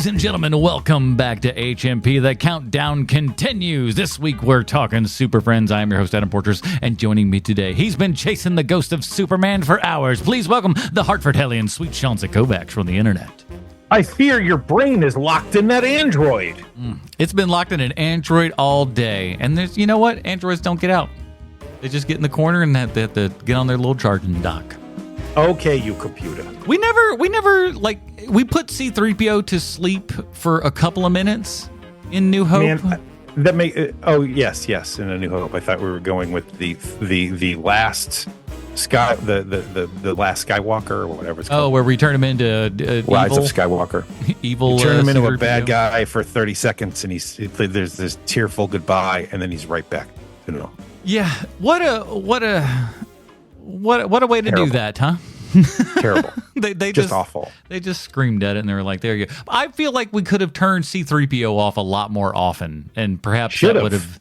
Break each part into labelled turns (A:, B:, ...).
A: and gentlemen, welcome back to HMP. The countdown continues. This week we're talking Super Friends. I am your host, Adam Porters, and joining me today, he's been chasing the ghost of Superman for hours. Please welcome the Hartford Hellion, Sweet Sean Kovacs from the internet.
B: I fear your brain is locked in that Android.
A: It's been locked in an Android all day. And there's, you know what? Androids don't get out. They just get in the corner and they have to get on their little charging dock.
B: Okay, you computer.
A: We never we put C-3PO to sleep for a couple of minutes in New Hope.
B: Man, yes, in A New Hope. I thought we were going with the last the last Skywalker or whatever it's called.
A: Oh, where we turn him into
B: Rise
A: evil?
B: of Skywalker.
A: Evil.
B: You turn him into a
A: C-3PO.
B: bad guy for 30 seconds, and there's this tearful goodbye, and then he's right back. You know.
A: Yeah. What a way to do that, huh?
B: Terrible.
A: they
B: just awful.
A: They just screamed at it and they were like, there you go. I feel like we could have turned C-3PO off a lot more often, and perhaps that would have,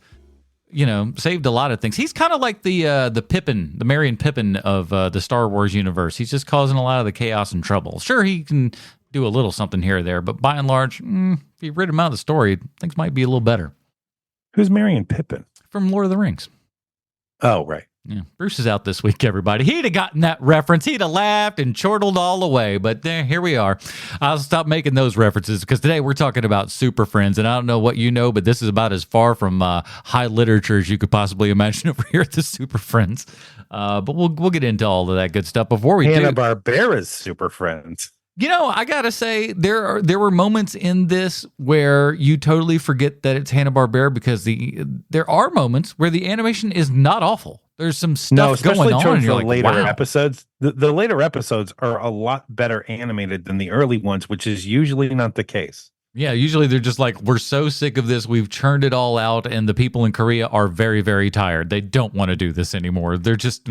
A: saved a lot of things. He's kind of like the Pippin, the Marion Pippin of the Star Wars universe. He's just causing a lot of the chaos and trouble. Sure, he can do a little something here or there, but by and large, if you rid him out of the story, things might be a little better.
B: Who's Marion Pippin?
A: From Lord of the Rings.
B: Oh, right.
A: Yeah, Bruce is out this week, everybody. He'd have gotten that reference. He'd have laughed and chortled all the way. But here we are. I'll stop making those references because today we're talking about Super Friends. And I don't know what you know, but this is about as far from high literature as you could possibly imagine over here at the Super Friends. But we'll get into all of that good stuff. Before we
B: Hanna-Barbera's Super Friends.
A: I gotta say there were moments in this where you totally forget that it's Hanna-Barbera because there are moments where the animation is not awful. There's some stuff going on.
B: Towards
A: and you're
B: the
A: like,
B: later
A: wow.
B: episodes. The later episodes are a lot better animated than the early ones, which is usually not the case.
A: Yeah, usually they're just like, we're so sick of this, we've churned it all out, and the people in Korea are very, very tired. They don't want to do this anymore. They're just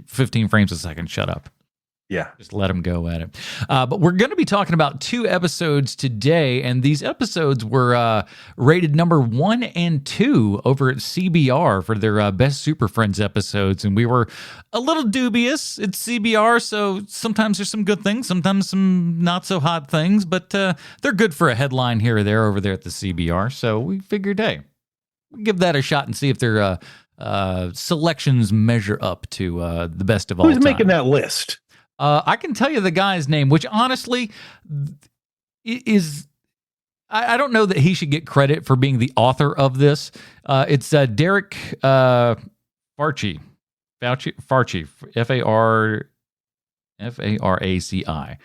A: 15 frames a second. Shut up.
B: Yeah.
A: Just let them go at it. But we're going to be talking about 2 episodes today, and these episodes were rated number 1 and 2 over at CBR for their Best Super Friends episodes, and we were a little dubious. It's CBR, so sometimes there's some good things, sometimes some not so hot things, but they're good for a headline here or there over there at the CBR, so we figured, hey, we'll give that a shot and see if their selections measure up to the best of all time.
B: Who's making that list?
A: I can tell you the guy's name, which honestly is, I don't know that he should get credit for being the author of this. It's Derek Farchi, F-A-R-A-C-I.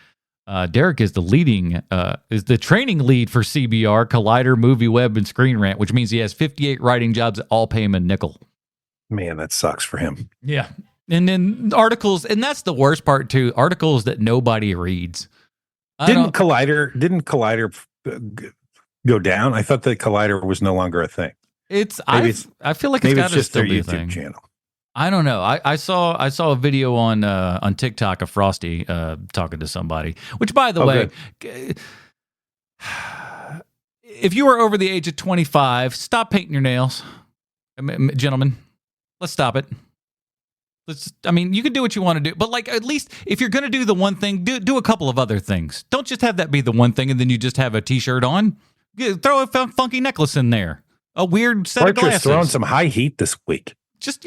A: Derek is the training lead for CBR, Collider, Movie Web, and Screen Rant, which means he has 58 writing jobs that all pay him a nickel.
B: Man, that sucks for him.
A: Yeah. And then articles, and that's the worst part too, articles that nobody reads.
B: Didn't Collider go down? I thought that Collider was no longer a thing. I feel like it's got to still be a thing. Channel.
A: I don't know. I saw a video on TikTok of Frosty talking to somebody, which by the way, if you are over the age of 25, stop painting your nails. Gentlemen, let's stop it. You can do what you want to do, but at least if you're going to do the one thing, do a couple of other things. Don't just have that be the one thing and then you just have a t-shirt on. Throw a funky necklace in there. A weird set of glasses.
B: Throwing some high heat this week.
A: It's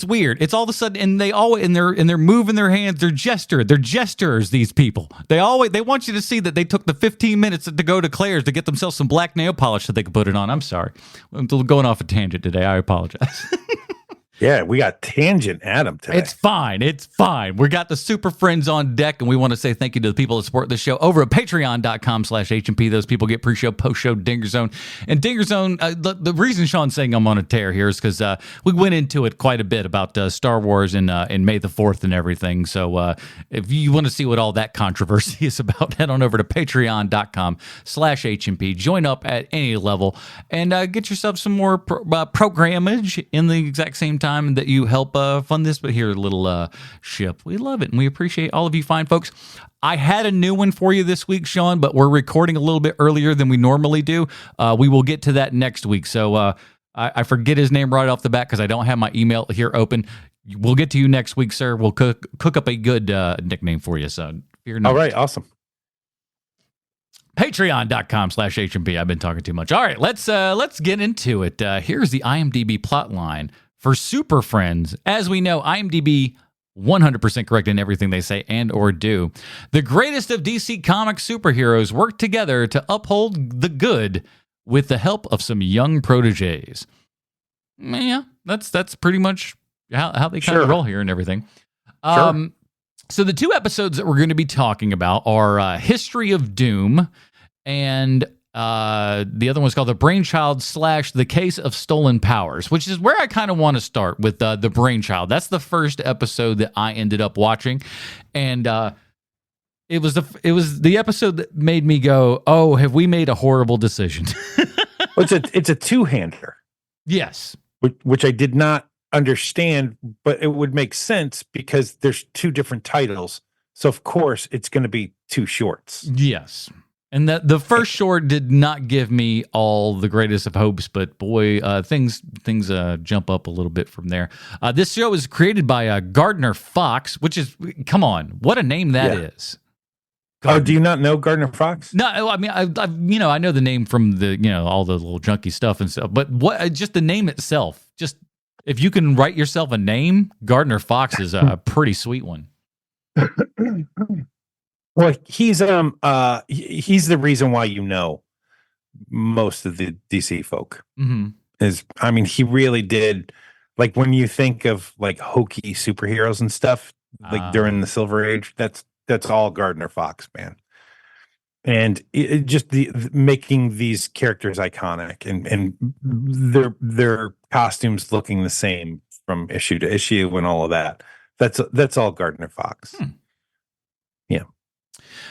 A: weird. It's all of a sudden, and they always, and they're moving their hands. They're gestures. These people. They want you to see that they took the 15 minutes to go to Claire's to get themselves some black nail polish so they could put it on. I'm sorry. I'm going off a tangent today. I apologize.
B: Yeah, we got Tangent Adam today.
A: It's fine. We got the Super Friends on deck, and we want to say thank you to the people that support the show over at patreon.com/HMP. Those people get pre-show, post-show, Dinger Zone. And Dinger Zone, the reason Sean's saying I'm on a tear here is because we went into it quite a bit about Star Wars and May the 4th and everything. So if you want to see what all that controversy is about, head on over to patreon.com/HMP. Join up at any level and get yourself some more programmage in the exact same time that you help fund this, but here, a little ship. We love it, and we appreciate all of you fine folks. I had a new one for you this week, Sean, but we're recording a little bit earlier than we normally do. We will get to that next week. So I forget his name right off the bat because I don't have my email here open. We'll get to you next week, sir. We'll cook up a good nickname for you, son.
B: All right, awesome.
A: Patreon.com/HMP. I've been talking too much. All right, let's get into it. Here's the IMDb plot line for Super Friends. As we know, IMDb 100% correct in everything they say and or do. The greatest of DC Comics superheroes work together to uphold the good with the help of some young proteges. Yeah, that's pretty much how they kind of roll here and everything. So the two episodes that we're going to be talking about are History of Doom and the other one's called The Brainchild / The Case of Stolen Powers, which is where I kind of want to start with The Brainchild. That's the first episode that I ended up watching, and it was the episode that made me go, "Oh, have we made a horrible decision?"
B: Well, it's a two-hander.
A: Yes,
B: which I did not understand, but it would make sense because there's two different titles, so of course it's going to be two shorts.
A: Yes. And the first short did not give me all the greatest of hopes, but boy, things jump up a little bit from there. This show is created by Gardner Fox, which is, come on, what a name that is.
B: Oh, do you not know Gardner Fox?
A: No, I mean, I know the name from the, all the little junky stuff and stuff, but what, just the name itself, just if you can write yourself a name, Gardner Fox is a pretty sweet one.
B: Well, he's the reason why most of the DC folk. Mm-hmm. He really did, like, when you think of like hokey superheroes and stuff, like during the Silver Age, that's all Gardner Fox, man. And it just making these characters iconic and their costumes looking the same from issue to issue and all of that. That's all Gardner Fox. Yeah.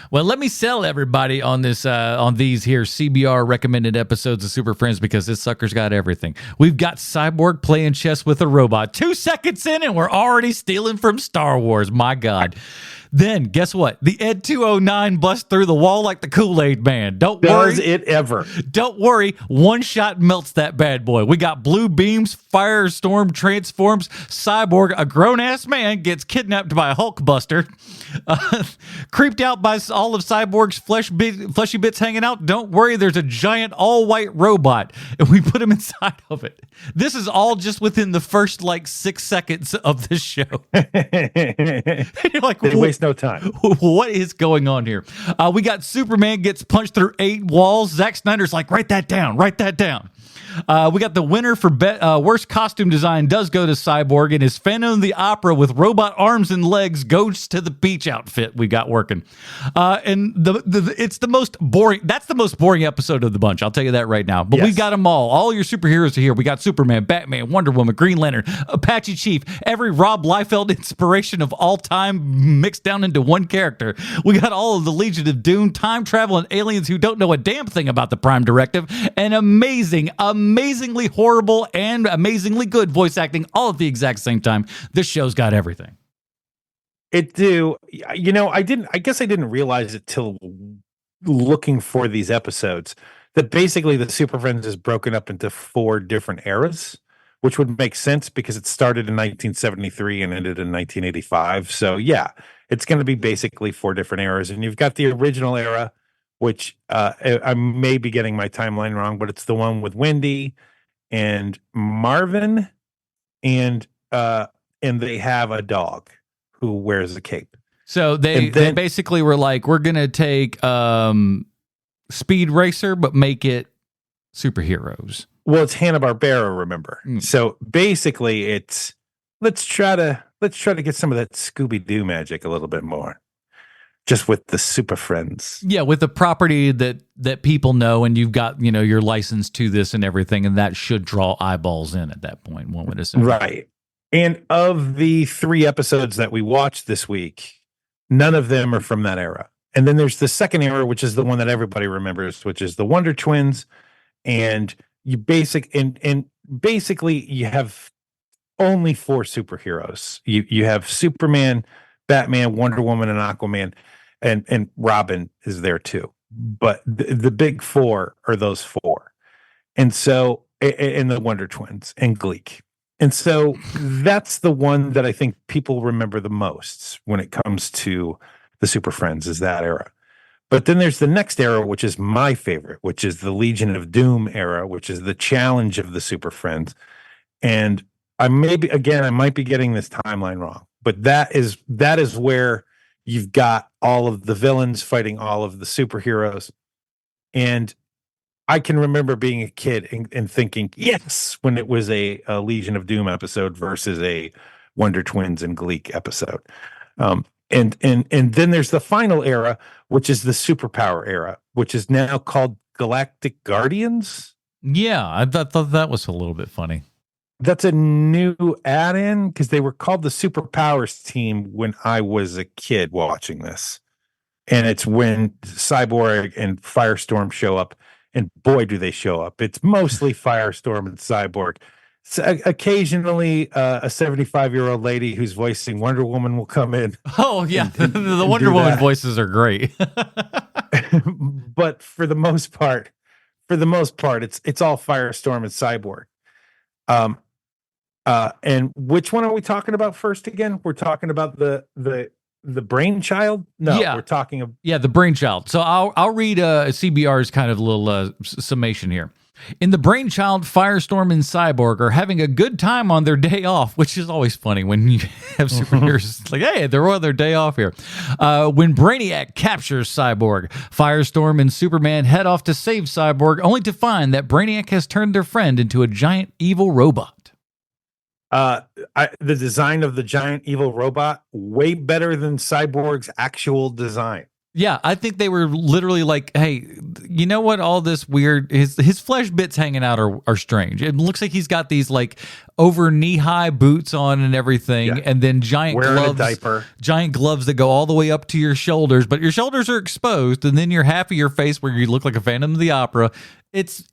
A: Well, let me sell everybody on this on these here CBR recommended episodes of Super Friends, because this sucker's got everything. We've got Cyborg playing chess with a robot. 2 seconds in and we're already stealing from Star Wars. My God. Then, guess what? The Ed 209 busts through the wall like the Kool-Aid Man. Don't worry.
B: Does it ever?
A: Don't worry. One shot melts that bad boy. We got blue beams, firestorm transforms, Cyborg, a grown-ass man, gets kidnapped by a Hulkbuster. Creeped out by all of Cyborg's fleshy bits hanging out. Don't worry. There's a giant all-white robot, and we put him inside of it. This is all just within the first, 6 seconds of this show. You're like,
B: they waste no time.
A: What is going on here? We got Superman gets punched through 8 walls. Zack Snyder's like, write that down. We got the winner for worst costume design does go to Cyborg, and his Phantom of the Opera with robot arms and legs goes to the beach outfit we got working. And it's the most boring. That's the most boring episode of the bunch. I'll tell you that right now. But we got them all. All your superheroes are here. We got Superman, Batman, Wonder Woman, Green Lantern, Apache Chief, every Rob Liefeld inspiration of all time mixed down into one character. We got all of the Legion of Doom, time travel, and aliens who don't know a damn thing about the Prime Directive, and amazingly horrible and amazingly good voice acting all at the exact same time. This show's got everything.
B: It do. I guess I didn't realize it till looking for these episodes that basically the Super Friends is broken up into 4 different eras, which would make sense because it started in 1973 and ended in 1985. So yeah, it's going to be basically 4 different eras. And you've got the original era, which I may be getting my timeline wrong, but it's the one with Wendy and Marvin, and they have a dog who wears a cape.
A: So they basically were like, we're going to take Speed Racer, but make it superheroes.
B: Well, it's Hanna-Barbera, remember? So basically it's let's try to get some of that Scooby-Doo magic a little bit more. Just with the Super Friends.
A: Yeah, with the property that people know, and you've got, your license to this and everything, and that should draw eyeballs in at that point, one would assume.
B: Right. And of the 3 episodes that we watched this week, none of them are from that era. And then there's the second era, which is the one that everybody remembers, which is the Wonder Twins. And basically you have only 4 superheroes. You have Superman, Batman, Wonder Woman, and Aquaman, and Robin is there too. But the big 4 are those 4. And so, and the Wonder Twins and Gleek. And so that's the one that I think people remember the most when it comes to the Super Friends, is that era. But then there's the next era, which is my favorite, which is the Legion of Doom era, which is the challenge of the Super Friends. And I might be getting this timeline wrong, but that is where you've got all of the villains fighting all of the superheroes. And I can remember being a kid and thinking, yes, when it was a Legion of Doom episode versus a Wonder Twins and Gleek episode. And then there's the final era, which is the superpower era, which is now called Galactic Guardians.
A: Yeah, I thought that was a little bit funny.
B: That's a new add-in because they were called the Superpowers team when I was a kid watching this. And it's when Cyborg and Firestorm show up, and boy, do they show up. It's mostly Firestorm and Cyborg. So, occasionally, a 75-year-old lady who's voicing Wonder Woman will come in.
A: Oh, yeah. The Wonder Woman voices are great.
B: But for the most part, it's all Firestorm and Cyborg. And which one are we talking about first again? We're talking about the Brainchild? No,
A: yeah.
B: We're talking
A: the Brainchild. So I'll read CBR's kind of little summation here. In the Brainchild, Firestorm and Cyborg are having a good time on their day off, which is always funny when you have superheroes. It's like, hey, they're on their day off here. When Brainiac captures Cyborg, Firestorm and Superman head off to save Cyborg, only to find that Brainiac has turned their friend into a giant evil robot.
B: The design of the giant evil robot, way better than Cyborg's actual design.
A: Yeah, I think they were literally like, hey, you know what? All this weird, his flesh bits hanging out are strange. It looks like he's got these like over knee-high boots on and everything, and then giant gloves that go all the way up to your shoulders, but your shoulders are exposed, and then your half of your face where you look like a Phantom of the Opera. It's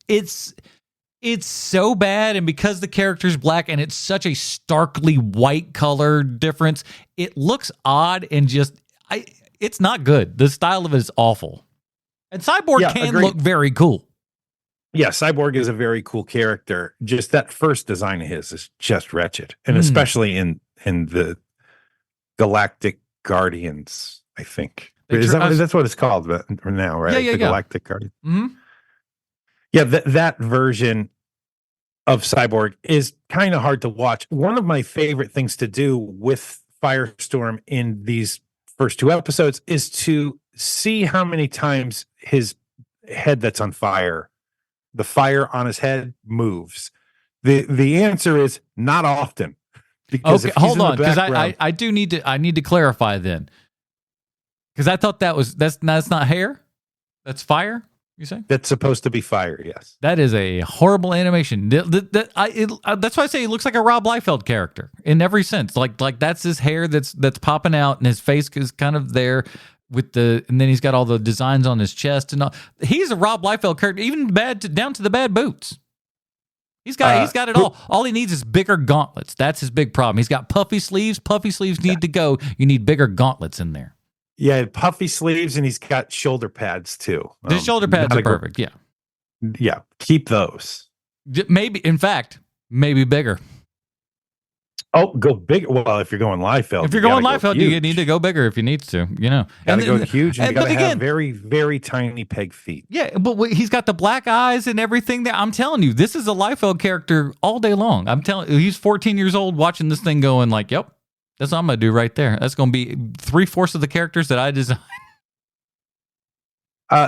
A: so bad, and because the character's black and it's such a starkly white color difference, it looks odd and just it's not good. The style of it is awful. And Cyborg can look very cool.
B: Yeah, Cyborg is a very cool character. Just that first design of his is just wretched. And especially in the Galactic Guardians, I think. That's what it's called now, right?
A: Yeah.
B: Galactic Guardians.
A: Mm-hmm.
B: Yeah, that version of Cyborg is kind of hard to watch. One of my favorite things to do with Firestorm in these first two episodes is to see how many times his head that's on fire, the fire on his head moves. The answer is not often. Because
A: okay, hold on, because I need to clarify then. Because I thought that's not hair, that's fire. You say
B: that's supposed to be fire? Yes,
A: that is a horrible animation. That's why I say he looks like a Rob Liefeld character in every sense. Like that's his hair that's popping out, and his face is kind of there with and then he's got all the designs on his chest and all. He's a Rob Liefeld character, even down to the bad boots. He's got it all. All he needs is bigger gauntlets. That's his big problem. He's got puffy sleeves. Puffy sleeves need to go. You need bigger gauntlets in there.
B: Yeah, puffy sleeves, and he's got shoulder pads too.
A: The shoulder pads are perfect.
B: Yeah. Keep those.
A: Maybe, in fact, maybe bigger.
B: Oh, go big. Well, if you're going Liefeld,
A: you need to go bigger if you need to. You know,
B: gotta go huge, and you gotta have very, very tiny peg feet.
A: Yeah, but he's got the black eyes and everything. There, I'm telling you, this is a Liefeld character all day long. I'm telling you, he's 14 years old watching this thing, going like, "Yep, that's what I'm gonna do right there." That's gonna be 3/4 of the characters that I designed.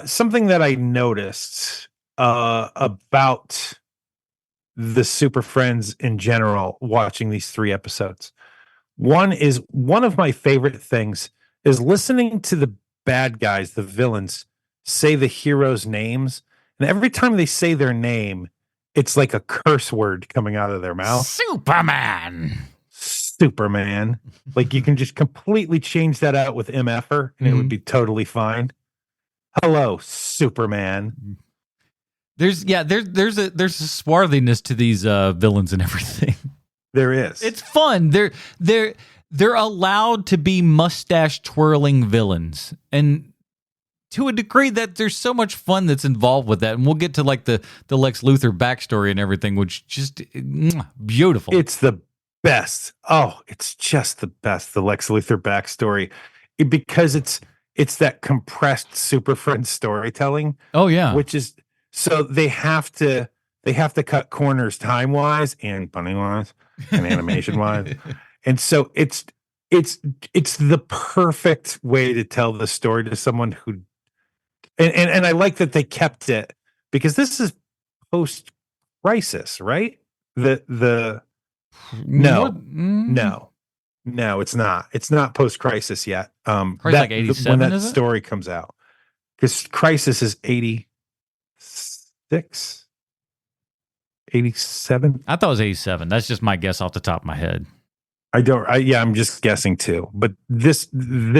B: Something that I noticed about the Super Friends in general, watching these 3 episodes. One of my favorite things is listening to the bad guys, the villains, say the heroes' names. And every time they say their name, it's like a curse word coming out of their mouth. Superman. Like you can just completely change that out with MFer and it would be totally fine. Hello, Superman.
A: There's a swarthiness to these villains and everything.
B: There is.
A: It's fun. They're allowed to be mustache twirling villains, and to a degree that there's so much fun that's involved with that. And we'll get to like the Lex Luthor backstory and everything, which just beautiful.
B: It's the best. Oh, it's just the best. The Lex Luthor backstory, because it's that compressed Super Friends storytelling,
A: Oh yeah.
B: which is so they have to cut corners time wise and funny wise and animation wise, and so it's it's the perfect way to tell the story to someone who and I like that they kept it because this is post crisis, right? The
A: More,
B: no, no, no, it's not. It's not post crisis yet.
A: Probably like 87,
B: when that
A: is it?
B: story comes out, because crisis is 86, 87.
A: I thought it was 87. That's just my guess off the top of my head.
B: I'm just guessing too. But this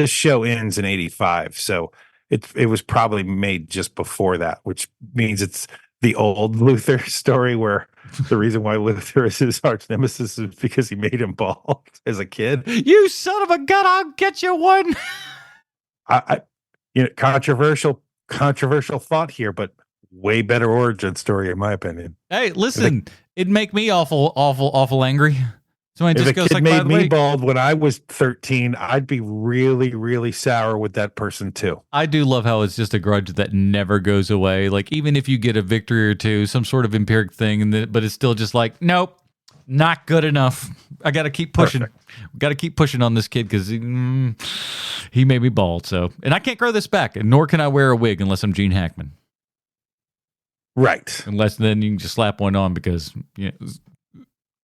B: show ends in 85, so it was probably made just before that, which means it's the old Luther story where the reason why Luther is his arch nemesis is because he made him bald as a kid.
A: You son of a gun! I'll get you one.
B: Controversial thought here, but way better origin story in my opinion.
A: Hey, listen, it'd make me awful angry. Somebody
B: If
A: just
B: a
A: goes
B: kid
A: like,
B: made
A: by the
B: me
A: way,
B: bald when I was 13, I'd be really, really sour with that person too.
A: I do love how it's just a grudge that never goes away. Like even if you get a victory or two, some sort of empiric thing, but it's still just like, nope, not good enough. I got to keep pushing. Got to keep pushing on this kid because he made me bald. So, and I can't grow this back, and nor can I wear a wig unless I'm Gene Hackman.
B: Right.
A: Unless then you can just slap one on because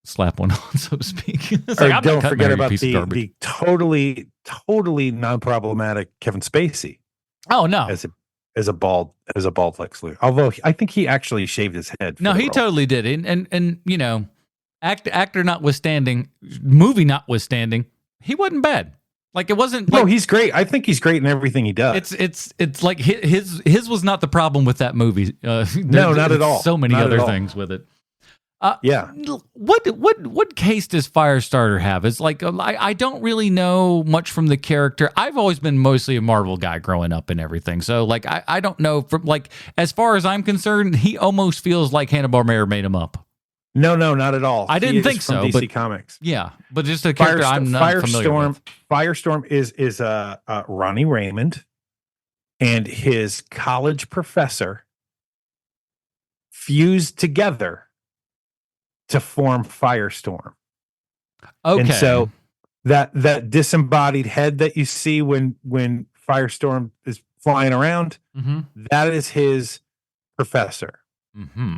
A: slap one on, so to speak. Like,
B: don't forget about the totally non-problematic Kevin Spacey.
A: Oh no,
B: as a bald Lex Luthor. Although I think he actually shaved his head.
A: No, he totally did. And actor notwithstanding, movie notwithstanding, he wasn't bad. Like it wasn't.
B: No, he's great. I think he's great in everything he does.
A: It's like his was not the problem with that movie.
B: No, not at all.
A: So many other things with it.
B: Yeah.
A: What case does Firestarter have? It's like I don't really know much from the character. I've always been mostly a Marvel guy growing up and everything. So like I don't know from like as far as I'm concerned, he almost feels like Hanna-Barbera made him up.
B: No, not at all.
A: I didn't think so.
B: DC
A: but
B: Comics.
A: Yeah, but just a character I'm not familiar with.
B: Firestorm is Ronnie Raymond and his college professor fused together to form Firestorm.
A: Okay.
B: And so that disembodied head that you see when Firestorm is flying around, that is his professor.
A: Mm-hmm.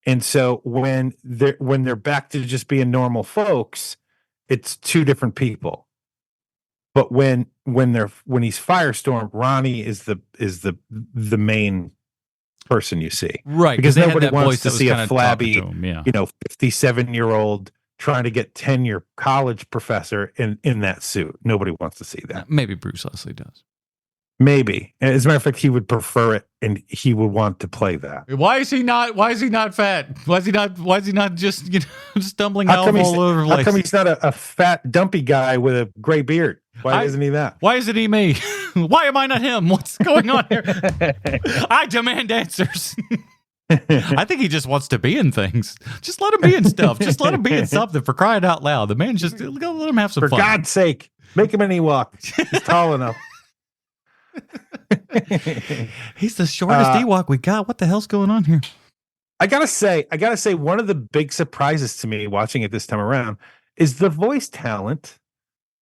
B: And so when they're back to just being normal folks, it's two different people. But when he's Firestorm, Ronnie is the main person you see,
A: right?
B: Because nobody wants to see a flabby, 57-year-old trying to get tenure college professor in that suit. Nobody wants to see that.
A: Maybe Bruce Leslie does.
B: Maybe, as a matter of fact, he would prefer it, and he would want to play that.
A: Why is he not fat? Why is he not just stumbling all over the place?
B: How come he's not a fat, dumpy guy with a gray beard? Why isn't he that?
A: Why isn't he me? Why am I not him? What's going on here? I demand answers. I think he just wants to be in things. Just let him be in stuff. Just let him be in something, for crying out loud. The man just let him have some fun.
B: For God's sake, make him an Ewok. He's tall enough.
A: He's the shortest Ewok we got. What the hell's going on here?
B: I gotta say, one of the big surprises to me watching it this time around is the voice talent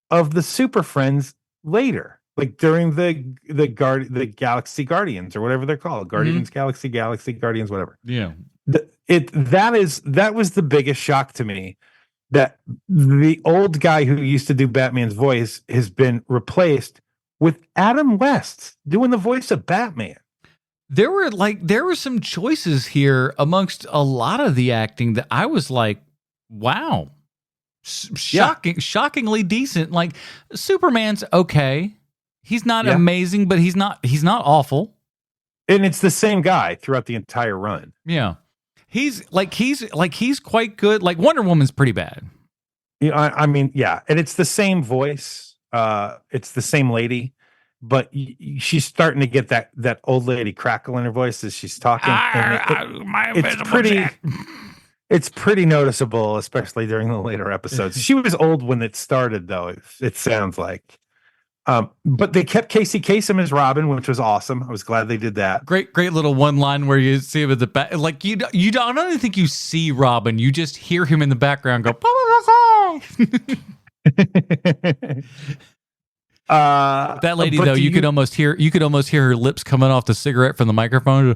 B: of the Super Friends later, like during the Galaxy Guardians or whatever they're called, Guardians, Galaxy Guardians, whatever.
A: Yeah,
B: that was the biggest shock to me, that the old guy who used to do Batman's voice has been replaced with Adam West doing the voice of Batman.
A: There were some choices here amongst a lot of the acting that I was like, wow. Shockingly decent. Like Superman's okay. He's not amazing, but he's not awful.
B: And it's the same guy throughout the entire run.
A: Yeah. He's quite good. Like Wonder Woman's pretty bad.
B: I mean, yeah. And it's the same voice. It's the same lady, but she's starting to get that old lady crackle in her voice as she's talking. It's pretty noticeable, especially during the later episodes. She was old when it started, though. It sounds like. But they kept Casey Kasem as Robin, which was awesome. I was glad they did that.
A: Great little one line where you see him at the back. Like you don't, I don't even think you see Robin. You just hear him in the background go. That lady though, you could almost hear her lips coming off the cigarette from the microphone.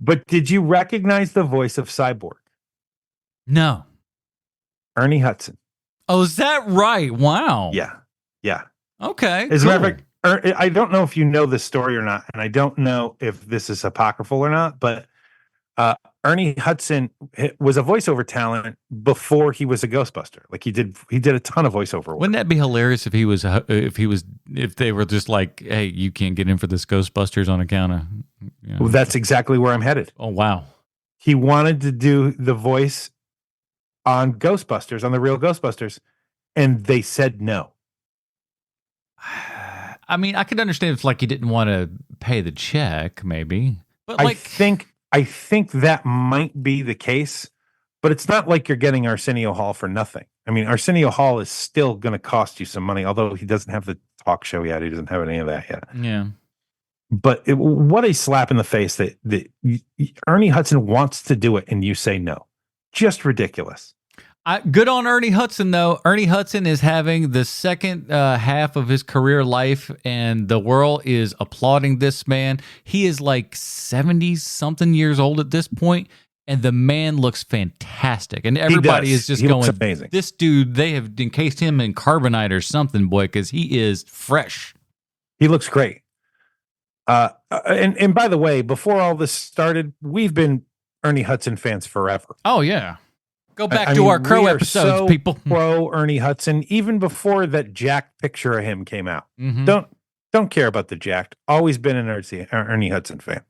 B: But did you recognize the voice of Cyborg?
A: No.
B: Ernie Hudson.
A: Oh, is that right? Wow.
B: Yeah.
A: Okay.
B: As a matter of fact, I don't know if you know this story or not, and I don't know if this is apocryphal or not, but Ernie Hudson was a voiceover talent before he was a Ghostbuster. Like he did a ton of voiceover work.
A: Wouldn't that be hilarious if if they were just like, hey, you can't get in for this Ghostbusters on account of.
B: Well, that's exactly where I'm headed.
A: Oh wow.
B: He wanted to do the voice on Ghostbusters, on the real Ghostbusters, and they said no.
A: I mean, I could understand if like you didn't want to pay the check, maybe. But like,
B: I think that might be the case, but it's not like you're getting Arsenio Hall for nothing. I mean, Arsenio Hall is still going to cost you some money, although he doesn't have the talk show yet. He doesn't have any of that yet.
A: Yeah.
B: But what a slap in the face that Ernie Hudson wants to do it and you say no. Just ridiculous.
A: Good on Ernie Hudson, though. Ernie Hudson is having the second half of his career life, and the world is applauding this man. He is like 70-something years old at this point, and the man looks fantastic. And everybody is just going,
B: amazing.
A: This dude, they have encased him in carbonite or something, boy, because he is fresh.
B: He looks great. And by the way, before all this started, we've been Ernie Hudson fans forever.
A: Oh, yeah. Go back to our Crow episodes, people.
B: Pro Ernie Hudson, even before that Jack picture of him came out.
A: Mm-hmm.
B: Don't care about the Jack. Always been an Ernie Hudson fan.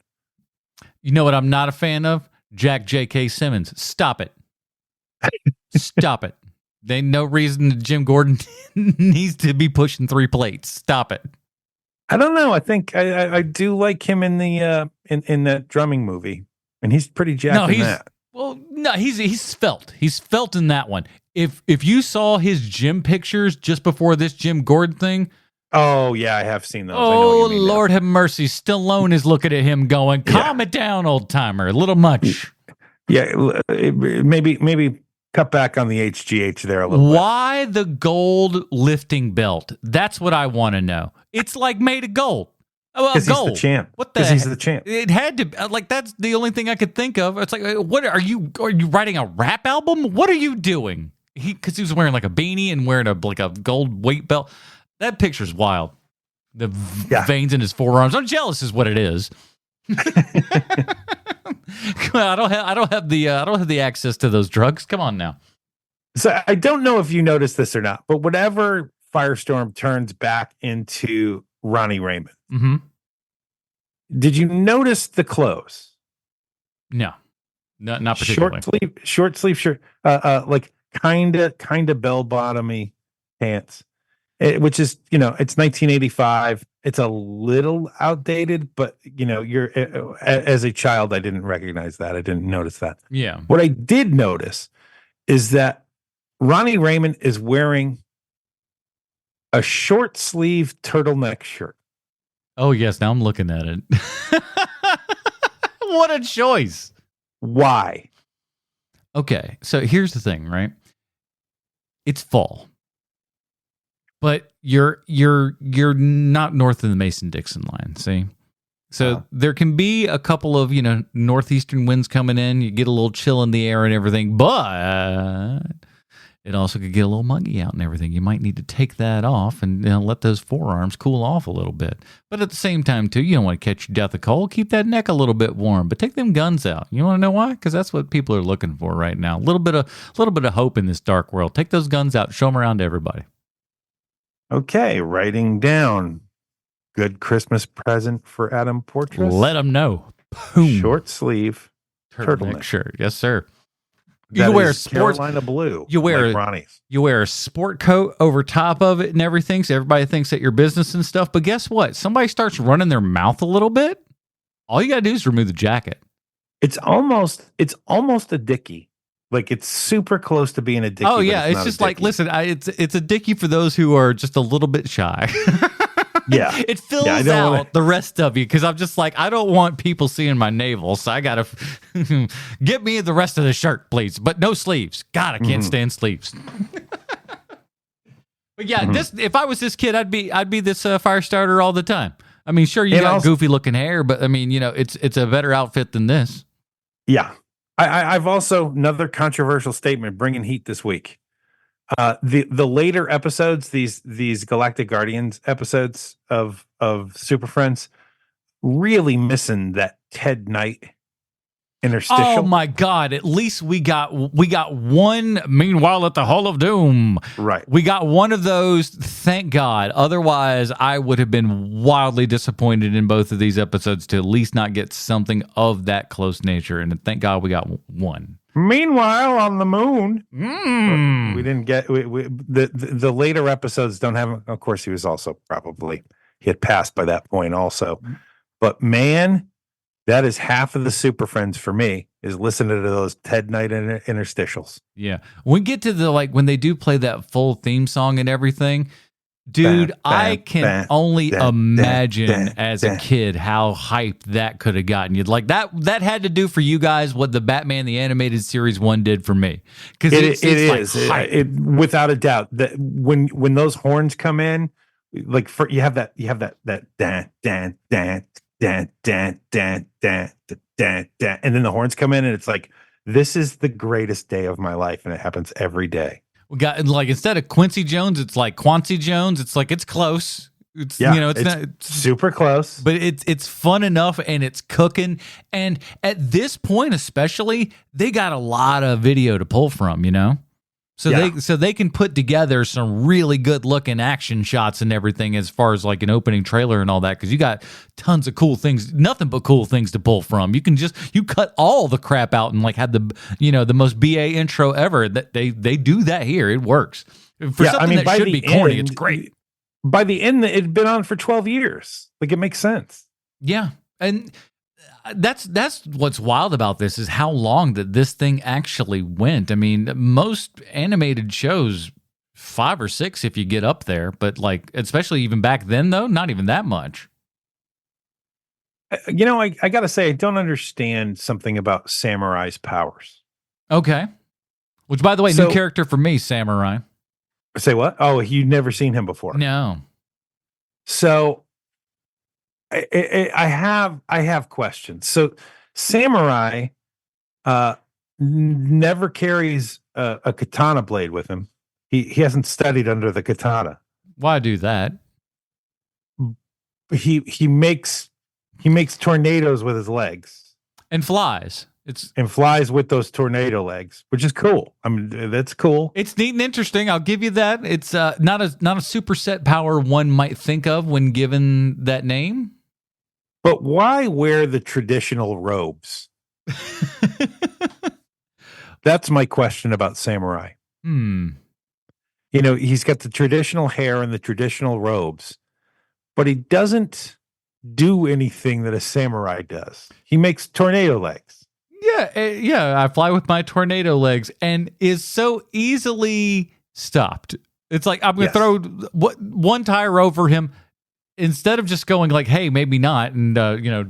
A: You know what I'm not a fan of? Jack J.K. Simmons. Stop it. Stop it. There ain't no reason that Jim Gordon needs to be pushing 3 plates. Stop it.
B: I don't know. I think I do like him in the in that drumming movie, and he's pretty jacked in that.
A: Well, no, he's svelte. He's svelte in that one. If you saw his gym pictures just before this Jim Gordon thing.
B: Oh, yeah, I have seen those.
A: Oh, Lord have mercy. Stallone is looking at him going, calm it down, old timer. A little much.
B: Yeah, maybe cut back on the HGH there a little bit.
A: Why the gold lifting belt? That's what I want to know. It's like made of gold.
B: Because he's the champ.
A: What the?
B: He's the champ.
A: It had to like that's the only thing I could think of. It's like, what are you writing a rap album? What are you doing? Because he was wearing like a beanie and wearing a gold weight belt. That picture's wild. The veins in his forearms. I'm jealous, is what it is. I don't have the access to those drugs. Come on now.
B: So I don't know if you noticed this or not, but whenever Firestorm turns back into Ronnie Raymond,
A: mm-hmm.
B: Did you notice the clothes?
A: No, not particularly.
B: Short sleeve shirt, like kind of bell bottomy pants, which is, it's 1985. It's a little outdated, but you're as a child, I didn't recognize that. I didn't notice that.
A: Yeah.
B: What I did notice is that Ronnie Raymond is wearing a short sleeve turtleneck shirt.
A: Oh, yes. Now I'm looking at it. What a choice.
B: Why?
A: Okay. So here's the thing, right? It's fall. But you're not north of the Mason-Dixon line, see? So there can be a couple of, northeastern winds coming in. You get a little chill in the air and everything, but it also could get a little muggy out and everything. You might need to take that off and let those forearms cool off a little bit. But at the same time, too, you don't want to catch your death of cold. Keep that neck a little bit warm, but take them guns out. You want to know why? Because that's what people are looking for right now. A little bit of hope in this dark world. Take those guns out. Show them around to everybody.
B: Okay, writing down. Good Christmas present for Adam Portress.
A: Let them know. Boom.
B: Short sleeve turtleneck
A: shirt. Yes, sir.
B: You can wear a Carolina blue.
A: You wear
B: like Ronnie's.
A: You wear a sport coat over top of it and everything, so everybody thinks that you're business and stuff. But guess what? Somebody starts running their mouth a little bit. All you gotta do is remove the jacket.
B: It's almost a Dickie. Like it's super close to being a
A: Oh
B: dickie, but
A: yeah,
B: it's
A: it's
B: not a
A: just like,
B: dickie.
A: listen, it's a dickie for those who are just a little bit shy.
B: Yeah.
A: It
B: Yeah. I
A: fills
B: don't want
A: out the rest of you because I'm just like, I don't want people seeing my navel, so I gotta get me the rest of the shirt, please, but no sleeves. God, I can't
B: to.
A: stand sleeves. But yeah,
B: Hmm.
A: this if I was this kid, I'd be this fire starter all the time. I mean, sure, you
B: And
A: got
B: also,
A: goofy looking hair, but I mean, it's a better outfit than this.
B: yeah, I've also another controversial statement bringing heat this week. The later episodes, these Galactic Guardians episodes of Super Friends, really missing that Ted Knight
A: Oh
B: interstitial.
A: my God! At least we got one. Meanwhile, at the Hall of Doom,
B: Right.
A: we got one of those. Thank God. Otherwise, I would have been wildly disappointed in both of these episodes to at least not get something of that close nature. And thank God we got one.
B: Meanwhile, on the moon, we
A: Mm.
B: didn't get the later episodes don't have. Of course, he was also probably he had passed by that point also. But man, that is half of the Super Friends for me is listening to those Ted Knight interstitials.
A: Yeah, we get to the when they do play that full theme song and everything. Dude,
B: Bam,
A: I
B: bam,
A: can
B: bam,
A: only
B: dun, dun,
A: imagine
B: dun,
A: as a
B: dun.
A: kid how hyped that could have gotten you. Like that had to do for you guys what the Batman the Animated Series 1 did for me. Because
B: It
A: it's like
B: is
A: hype.
B: without a doubt that when those horns come in, like for you have that dan dan dan dan dan dan dan dan dan, and then the horns come in, and it's like this is the greatest day of my life, and it happens every day.
A: We got instead of Quincy Jones, it's like Quancy Jones. It's like it's close. It's
B: Yeah,
A: it's
B: it's
A: not
B: super close.
A: but it's fun enough and it's cooking. And at this point especially, they got a lot of video to pull from. So
B: Yeah.
A: they can put together some really good looking action shots and everything as far as like an opening trailer and all that because you got tons of cool things, nothing but cool things to pull from. You can you cut all the crap out and like have the most BA intro ever. That they do that here. It works. For
B: Yeah, I
A: something
B: mean,
A: that
B: by
A: should
B: the
A: be corny,
B: end,
A: it's great.
B: by the end, it'd been on for 12 years. Like it makes sense.
A: Yeah. And that's what's wild about this is how long that this thing actually went. I mean, most animated shows 5 or 6 if you get up there, but like especially even back then though, not even that much.
B: I got to say, I don't understand something about Samurai's powers.
A: Okay. Which by the way, new
B: So,
A: character for me, Samurai.
B: say what? Oh, you've never seen him before.
A: No.
B: So, I have questions. So, Samurai never carries a katana blade with him. He hasn't studied under the katana.
A: Why do that?
B: He makes tornadoes with his legs
A: And flies. It's
B: and flies with those tornado legs, which is cool. I mean, that's cool.
A: it's neat and interesting. I'll give you that. It's not a superset power one might think of when given that name.
B: But why wear the traditional robes? That's my question about Samurai.
A: Hmm.
B: He's got the traditional hair and the traditional robes, but he doesn't do anything that a samurai does. He makes tornado legs.
A: Yeah, yeah. I fly with my tornado legs, and is so easily stopped. It's like I'm going to
B: Yes.
A: throw one tire over him instead of just going like, "Hey, maybe not," and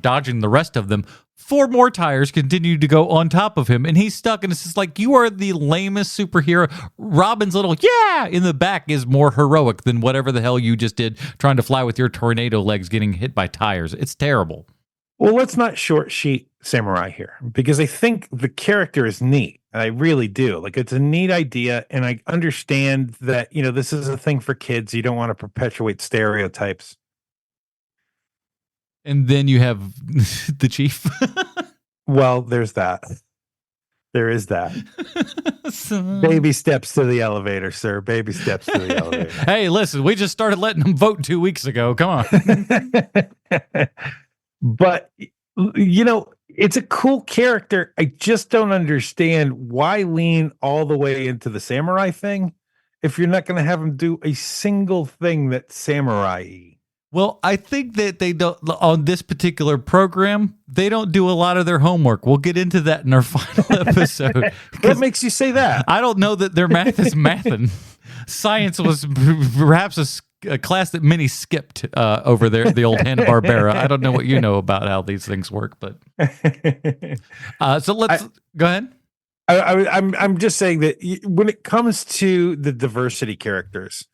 A: dodging the rest of them. 4 more tires continue to go on top of him, and he's stuck. And it's just like you are the lamest superhero. Robin's little "yeah" in the back is more heroic than whatever the hell you just did trying to fly with your tornado legs, getting hit by tires. It's terrible.
B: Well, let's not short sheet Samurai here because I think the character is neat. I really do. Like it's a neat idea, and I understand that this is a thing for kids. You don't want to perpetuate stereotypes.
A: And then you have the chief.
B: Well, there's that. There is that.
A: So-
B: Baby steps to the elevator, sir. Baby steps to the elevator.
A: Hey, listen, we just started letting them vote 2 weeks ago. Come on.
B: But it's a cool character. I just don't understand why lean all the way into the samurai thing if you're not going to have him do a single thing that's samurai-y.
A: Well, I think that they don't, on this particular program, they don't do a lot of their homework. We'll get into that in our final episode.
B: What makes you say that?
A: I don't know that their math is mathing. Science was perhaps a class that many skipped over there, the old Hanna-Barbera. I don't know what you know about how these things work, but so let's go ahead.
B: I'm just saying that when it comes to the diversity characters,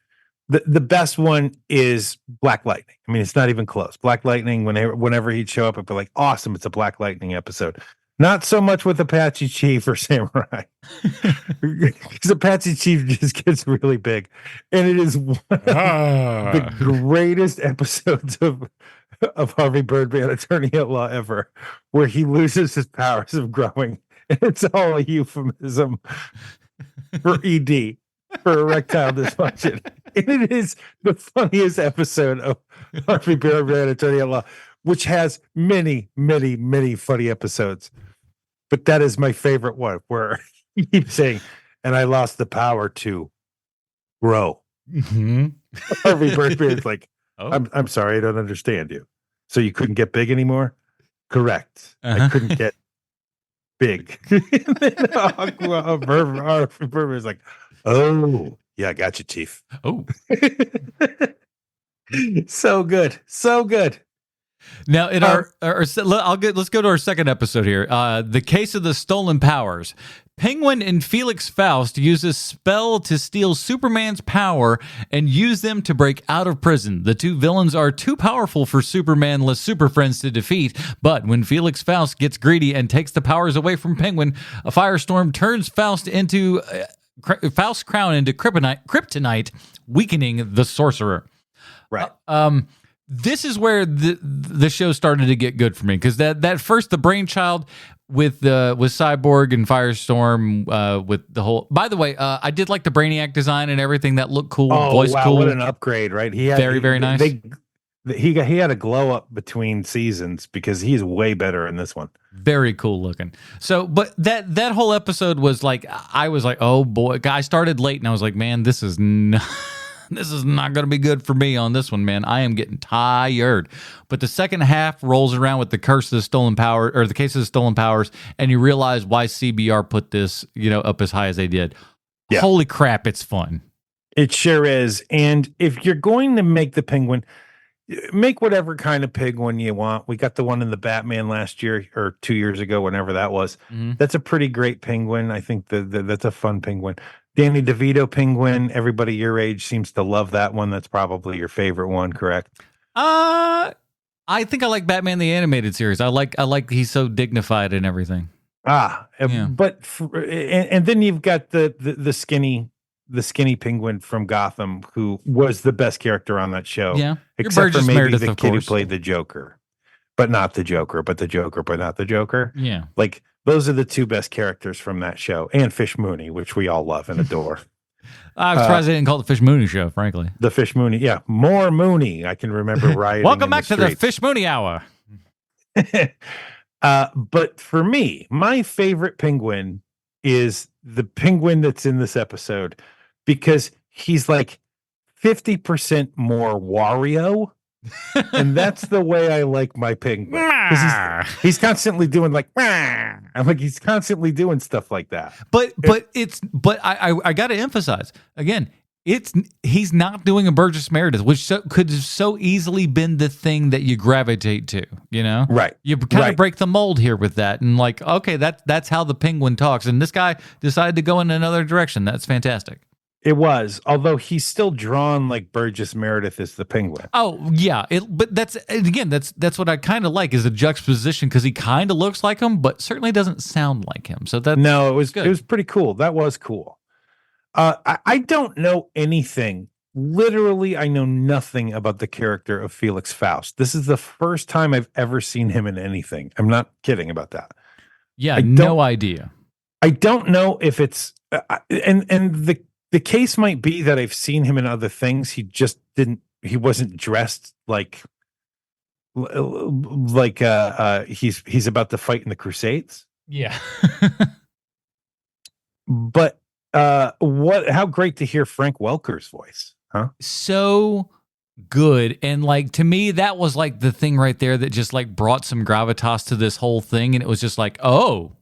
B: the best one is Black Lightning. I mean, it's not even close. Black Lightning, whenever he'd show up, I'd be like, awesome, it's a Black Lightning episode. Not so much with Apache Chief or Samurai. Because Apache Chief just gets really big. And it is one of the greatest episodes of Harvey Birdman, Attorney at Law ever, where he loses his powers of growing. And it's all a euphemism for ED, for erectile dysfunction. And it is the funniest episode of Harvey Birdman, Attorney at Law, which has many, many, many funny episodes. But that is my favorite one, where he keeps saying, and I lost the power to grow.
A: Mm-hmm.
B: Harvey Birdman is like, I'm sorry, I don't understand you. So you couldn't get big anymore? Correct. I couldn't get big. And then Harvey Birdman is like, oh, yeah, I got you, Chief.
A: Oh.
B: So good. So good.
A: Now, in let's go to our second episode here. The Case of the Stolen Powers. Penguin and Felix Faust use a spell to steal Superman's power and use them to break out of prison. The two villains are too powerful for Superman-less Super Friends to defeat, but when Felix Faust gets greedy and takes the powers away from Penguin, a firestorm turns Faust's crown into kryptonite, weakening the sorcerer.
B: Right.
A: This is where the show started to get good for me, because that first, the Brainchild with Cyborg and Firestorm, with the whole. By the way, I did like the Brainiac design and everything. That looked cool.
B: Oh,
A: voice
B: wow,
A: cool.
B: What an upgrade, right?
A: Very nice.
B: He had a glow up between seasons, because he's way better in this one.
A: Very cool looking. So, but that whole episode was like, I was like, oh boy. I started late and I was like, man, this is not. This is not going to be good for me on this one, man. I am getting tired. But the second half rolls around with the Curse of the Stolen Power, or the Case of the Stolen Powers, and you realize why CBR put this, up as high as they did. Yeah. Holy crap, it's fun.
B: It sure is. And if you're going to make the Penguin, make whatever kind of Penguin you want. We got the one in the Batman last year or 2 years ago, whenever that was. Mm-hmm. That's a pretty great Penguin. I think that's a fun Penguin. Danny DeVito Penguin, everybody your age seems to love that one. That's probably your favorite one, correct?
A: I think I like Batman the Animated Series. I like he's so dignified and everything.
B: Yeah. But and then you've got the skinny Penguin from Gotham, who was the best character on that show.
A: Yeah,
B: except for maybe
A: Meredith,
B: the kid who played the Joker, but not the Joker, but the Joker, but not the Joker.
A: Yeah,
B: like. Those are the two best characters from that show, and Fish Mooney, which we all love and adore.
A: I'm surprised they didn't call it the Fish Mooney Show, frankly.
B: The Fish Mooney, yeah. More Mooney. I can remember rioting.
A: Welcome back to the Fish Mooney Hour.
B: But for me, my favorite Penguin is the Penguin that's in this episode, because he's like 50% more Wario. And that's the way I like my Penguin, because he's constantly doing like, I'm like, he's constantly doing stuff like that.
A: But I got to emphasize again, he's not doing a Burgess Meredith, which could have so easily been the thing that you gravitate to,
B: Right?
A: You kind of break the mold here with that, and like, okay, that's how the Penguin talks, and this guy decided to go in another direction. That's fantastic.
B: It was, although he's still drawn like Burgess Meredith is the Penguin.
A: Oh yeah, but that's what I kind of like, is a juxtaposition, because he kind of looks like him, but certainly doesn't sound like him. So it was good. It
B: was pretty cool. That was cool. I don't know anything. Literally, I know nothing about the character of Felix Faust. This is the first time I've ever seen him in anything. I'm not kidding about that.
A: Yeah, no idea.
B: I don't know if it's and the case might be that I've seen him in other things. He wasn't dressed like he's about to fight in the Crusades.
A: Yeah.
B: But how great to hear Frank Welker's voice, huh?
A: So good. And like to me, that was like the thing right there that just like brought some gravitas to this whole thing. And it was just like, oh,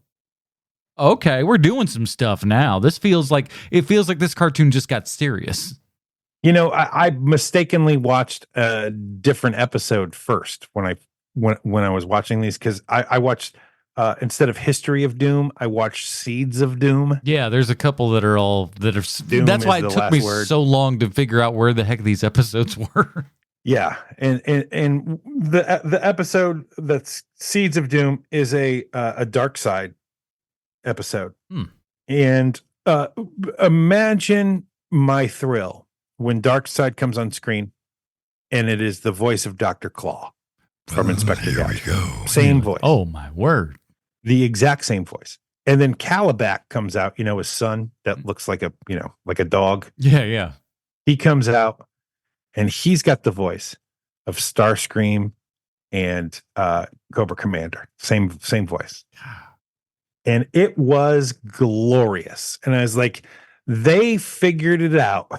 A: okay, we're doing some stuff now. It feels like this cartoon just got serious.
B: I mistakenly watched a different episode first when I was watching these, because I watched instead of History of Doom, I watched Seeds of Doom.
A: Yeah, there's a couple that are all that are.
B: Doom
A: That's why
B: is
A: it
B: the
A: took me
B: last word.
A: so long to figure out where the heck these episodes were.
B: Yeah, and the episode that's Seeds of Doom is a dark side episode. And imagine my thrill when Darkseid comes on screen and it is the voice of Dr. Claw from Inspector Gadget. Same voice.
A: Oh my word.
B: The exact same voice. And then Calabac comes out, his son that looks like a dog.
A: Yeah.
B: He comes out and he's got the voice of Starscream and Cobra Commander. Same voice. And it was glorious. And I was like, they figured it out.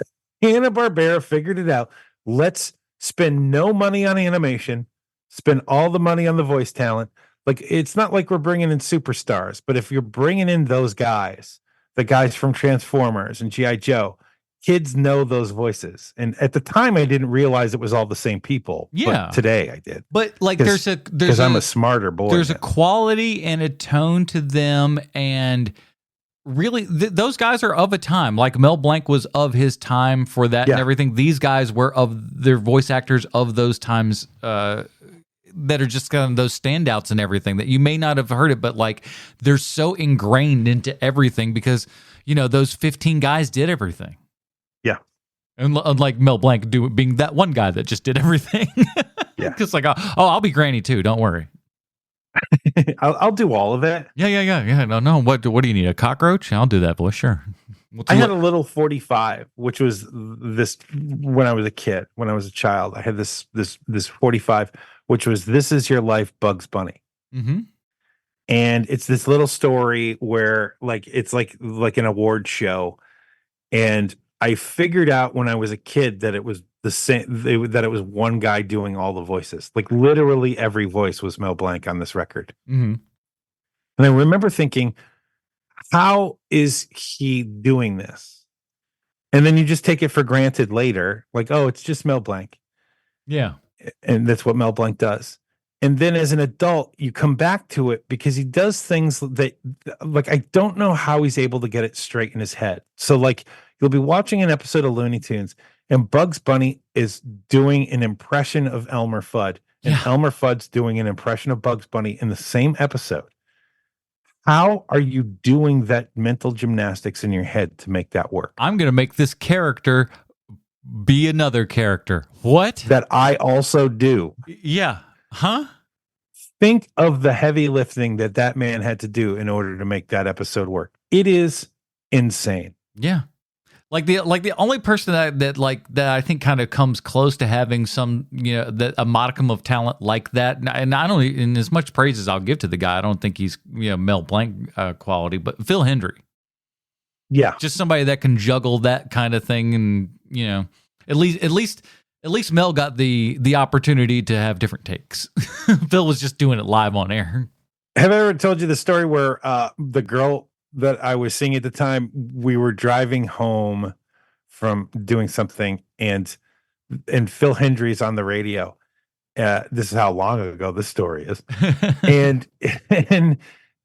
B: Hanna-Barbera figured it out. Let's spend no money on animation, spend all the money on the voice talent. Like, it's not like we're bringing in superstars, but if you're bringing in those guys, the guys from Transformers and G.I. Joe, kids know those voices. And at the time, I didn't realize it was all the same people.
A: Yeah.
B: But today I did.
A: But like,
B: because I'm a smarter boy.
A: There's a quality and a tone to them, and really, those guys are of a time. Like Mel Blanc was of his time for that and everything. These guys were of their voice actors of those times. That are just kind of those standouts and everything that you may not have heard it, but like they're so ingrained into everything because those 15 guys did everything.
B: Yeah.
A: And unlike Mel Blanc being that one guy that just did everything.
B: Yeah.
A: Just like, I'll be Granny too. Don't worry.
B: I'll do all of it.
A: Yeah. No. What do you need? A cockroach? I'll do that voice. Sure.
B: I had a little 45, which was this when I was a kid, when I was a child. I had this 45, which was This Is Your Life, Bugs Bunny.
A: Mm-hmm.
B: And it's this little story where it's like an award show. And I figured out when I was a kid that it was the same, that it was one guy doing all the voices. Like literally every voice was Mel Blanc on this record.
A: Mm-hmm.
B: And I remember thinking, how is he doing this? And then you just take it for granted later, like, oh, it's just Mel Blanc.
A: Yeah.
B: And that's what Mel Blanc does. And then as an adult, you come back to it because he does things that, like, I don't know how he's able to get it straight in his head. So, like, you'll be watching an episode of Looney Tunes, and Bugs Bunny is doing an impression of Elmer Fudd, and Elmer Fudd's doing an impression of Bugs Bunny in the same episode. How are you doing that mental gymnastics in your head to make that work?
A: I'm going to make this character be another character. What?
B: That I also do.
A: Yeah. Huh?
B: Think of the heavy lifting that man had to do in order to make that episode work. It is insane.
A: Yeah. Like the only person that I think kind of comes close to having some, a modicum of talent like that. And I don't, in as much praise as I'll give to the guy, I don't think he's, Mel Blanc quality, but Phil Hendry.
B: Yeah.
A: Just somebody that can juggle that kind of thing. And, at least Mel got the opportunity to have different takes. Phil was just doing it live on air.
B: Have I ever told you the story where the girl that I was seeing at the time, we were driving home from doing something, and Phil Hendry's on the radio. This is how long ago this story is. and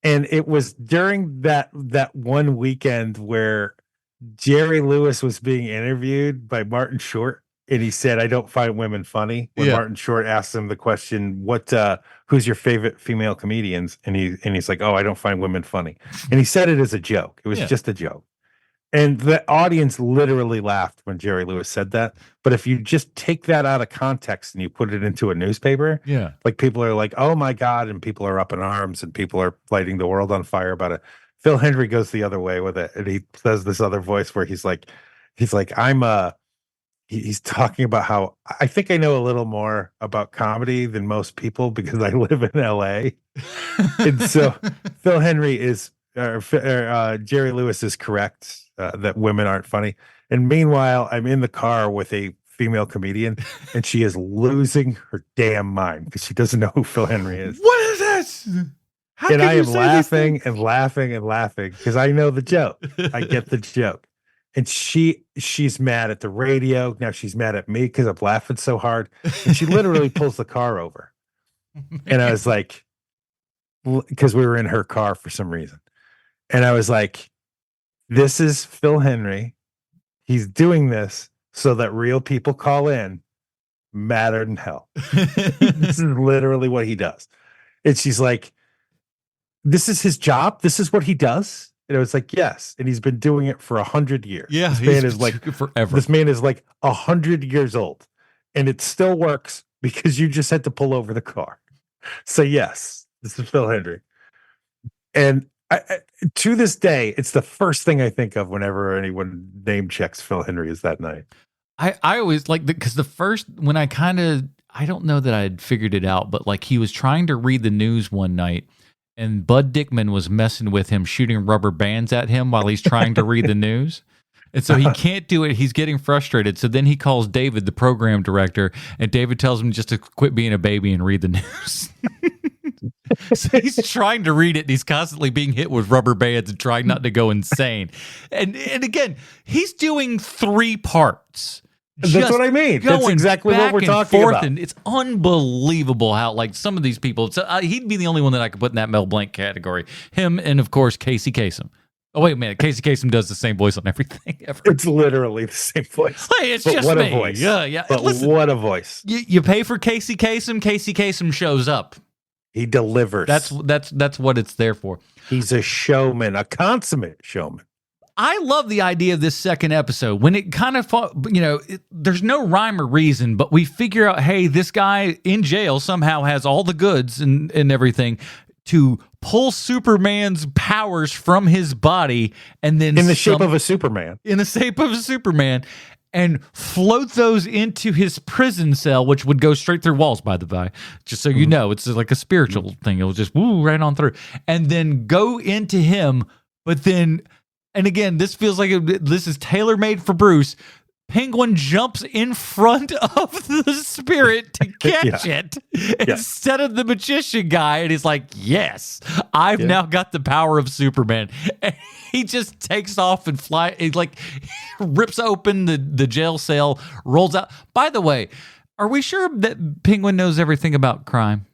B: it was during that one weekend where Jerry Lewis was being interviewed by Martin Short, and he said, "I don't find women funny." When Martin Short asked him the question, who's your favorite female comedians? And he's like, "Oh, I don't find women funny." And he said it as a joke. It was just a joke. And the audience literally laughed when Jerry Lewis said that. But if you just take that out of context and you put it into a newspaper, like people are like, "Oh my God," and people are up in arms and people are lighting the world on fire about it. Phil Hendry goes the other way with it. And he says this other voice where he's like, he's talking about how I think I know a little more about comedy than most people because I live in LA. And so Phil Hendry Jerry Lewis is correct that women aren't funny. And meanwhile, I'm in the car with a female comedian, and she is losing her damn mind because she doesn't know who Phil Henry is.
A: What is this? How
B: And
A: can
B: I
A: you
B: am
A: say
B: laughing
A: these
B: and laughing and laughing because I know the joke. I get the joke. And she's mad at the radio. Now she's mad at me because I'm laughing so hard. And she literally pulls the car over.
A: things?
B: And I was like, because we were in her car for some reason. And I was like, this is Phil Henry. He's doing this so that real people call in madder than hell. This is literally what he does. And she's like, this is his job. This is what he does. And I was like, yes. And he's been doing it for 100 years.
A: Yeah,
B: this man is like
A: forever.
B: This man is like 100 years old, and it still works because you just had to pull over the car. So yes, this is Phil Henry. And to this day, it's the first thing I think of whenever anyone name checks Phil Henry is that night.
A: I always like because the first when I don't know that I had figured it out, but like he was trying to read the news one night. And Bud Dickman was messing with him, shooting rubber bands at him while he's trying to read the news. And so he can't do it. He's getting frustrated. So then he calls David, the program director, and David tells him just to quit being a baby and read the news. So he's trying to read it, and he's constantly being hit with rubber bands and trying not to go insane. And again, he's doing 3 parts.
B: That's what I mean. That's exactly what we're talking about.
A: And it's unbelievable how, like, some of these people, so, he'd be the only one that I could put in that Mel Blanc category. Him and, of course, Casey Kasem. Oh, wait a minute. Casey Kasem does the same voice on everything ever.
B: It's literally the same voice.
A: Hey, it's
B: but
A: just
B: what
A: me.
B: a voice.
A: Yeah.
B: But
A: listen,
B: what a voice.
A: You pay for Casey Kasem shows up.
B: He delivers.
A: That's what it's there for.
B: He's a showman, a consummate showman.
A: I love the idea of this second episode when it kind of, there's no rhyme or reason, but we figure out, hey, this guy in jail somehow has all the goods and everything to pull Superman's powers from his body and then
B: in the shape of a Superman.
A: In the shape of a Superman. And float those into his prison cell, which would go straight through walls, by the way. Just so you know, it's like a spiritual thing. It'll just right on through. And then go into him, but then... And again, this feels like this is tailor-made for Bruce. Penguin jumps in front of the spirit to catch it instead of the magician guy. And he's like, yes, I've now got the power of Superman. And he just takes off and fly. He rips open the jail cell, rolls out. By the way, are we sure that Penguin knows everything about crime?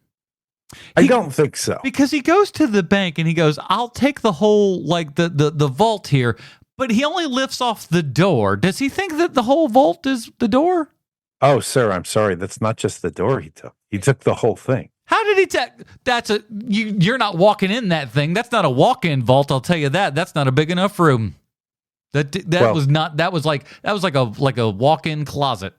B: I don't think so.
A: Because he goes to the bank and he goes, I'll take the whole, the vault here, but he only lifts off the door. Does he think that the whole vault is the door?
B: Oh, sir, I'm sorry. That's not just the door he took. He took the whole thing.
A: How did he take? You're not walking in that thing. That's not a walk-in vault, I'll tell you that. That's not a big enough room. That was like a walk-in closet.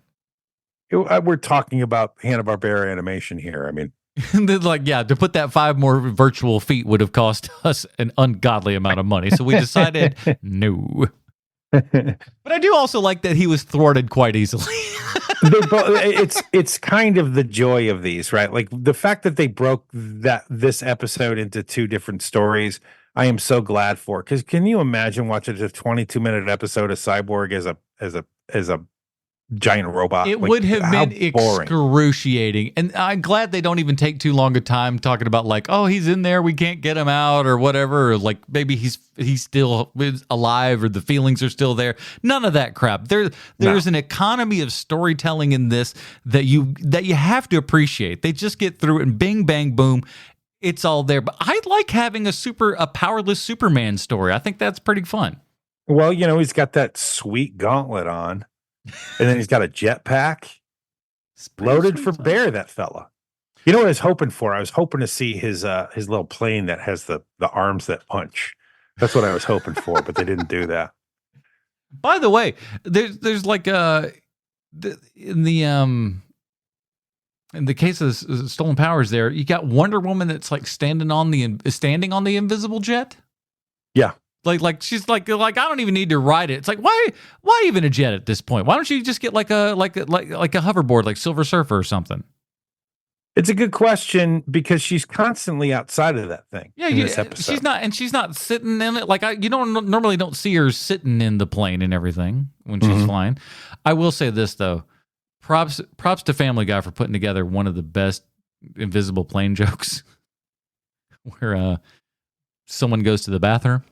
B: We're talking about Hanna-Barbera animation here. I mean,
A: to put that 5 more virtual feet would have cost us an ungodly amount of money. So we decided no. But I do also like that he was thwarted quite easily.
B: It's kind of the joy of these, right? Like the fact that they broke this episode into 2 different stories. I am so glad for, because can you imagine watching a 22-minute episode of Cyborg as a giant robot?
A: It would have been excruciating. And I'm glad they don't even take too long a time talking about he's in there, we can't get him out or whatever, or maybe he's still alive or the feelings are still there. None of that crap. There's an economy of storytelling in this that you have to appreciate. They just get through it and bing bang boom, it's all there. But I like having a powerless Superman story. I think that's pretty fun.
B: Well, he's got that sweet gauntlet on. And then he's got a jetpack loaded for bear, that fella. You know what I was hoping for? I was hoping to see his little plane that has the arms that punch. That's what I was hoping for, but they didn't do that.
A: By the way, there's in the case of stolen powers there, you got Wonder Woman that's standing on the invisible jet.
B: Yeah.
A: Like she's like I don't even need to ride it. It's like why even a jet at this point? Why don't you just get like a hoverboard like Silver Surfer or something?
B: It's a good question because she's constantly outside of that thing.
A: Yeah,
B: in this episode.
A: She's not sitting in it. You normally don't see her sitting in the plane and everything when she's flying. I will say this though, Props to Family Guy for putting together one of the best invisible plane jokes, where someone goes to the bathroom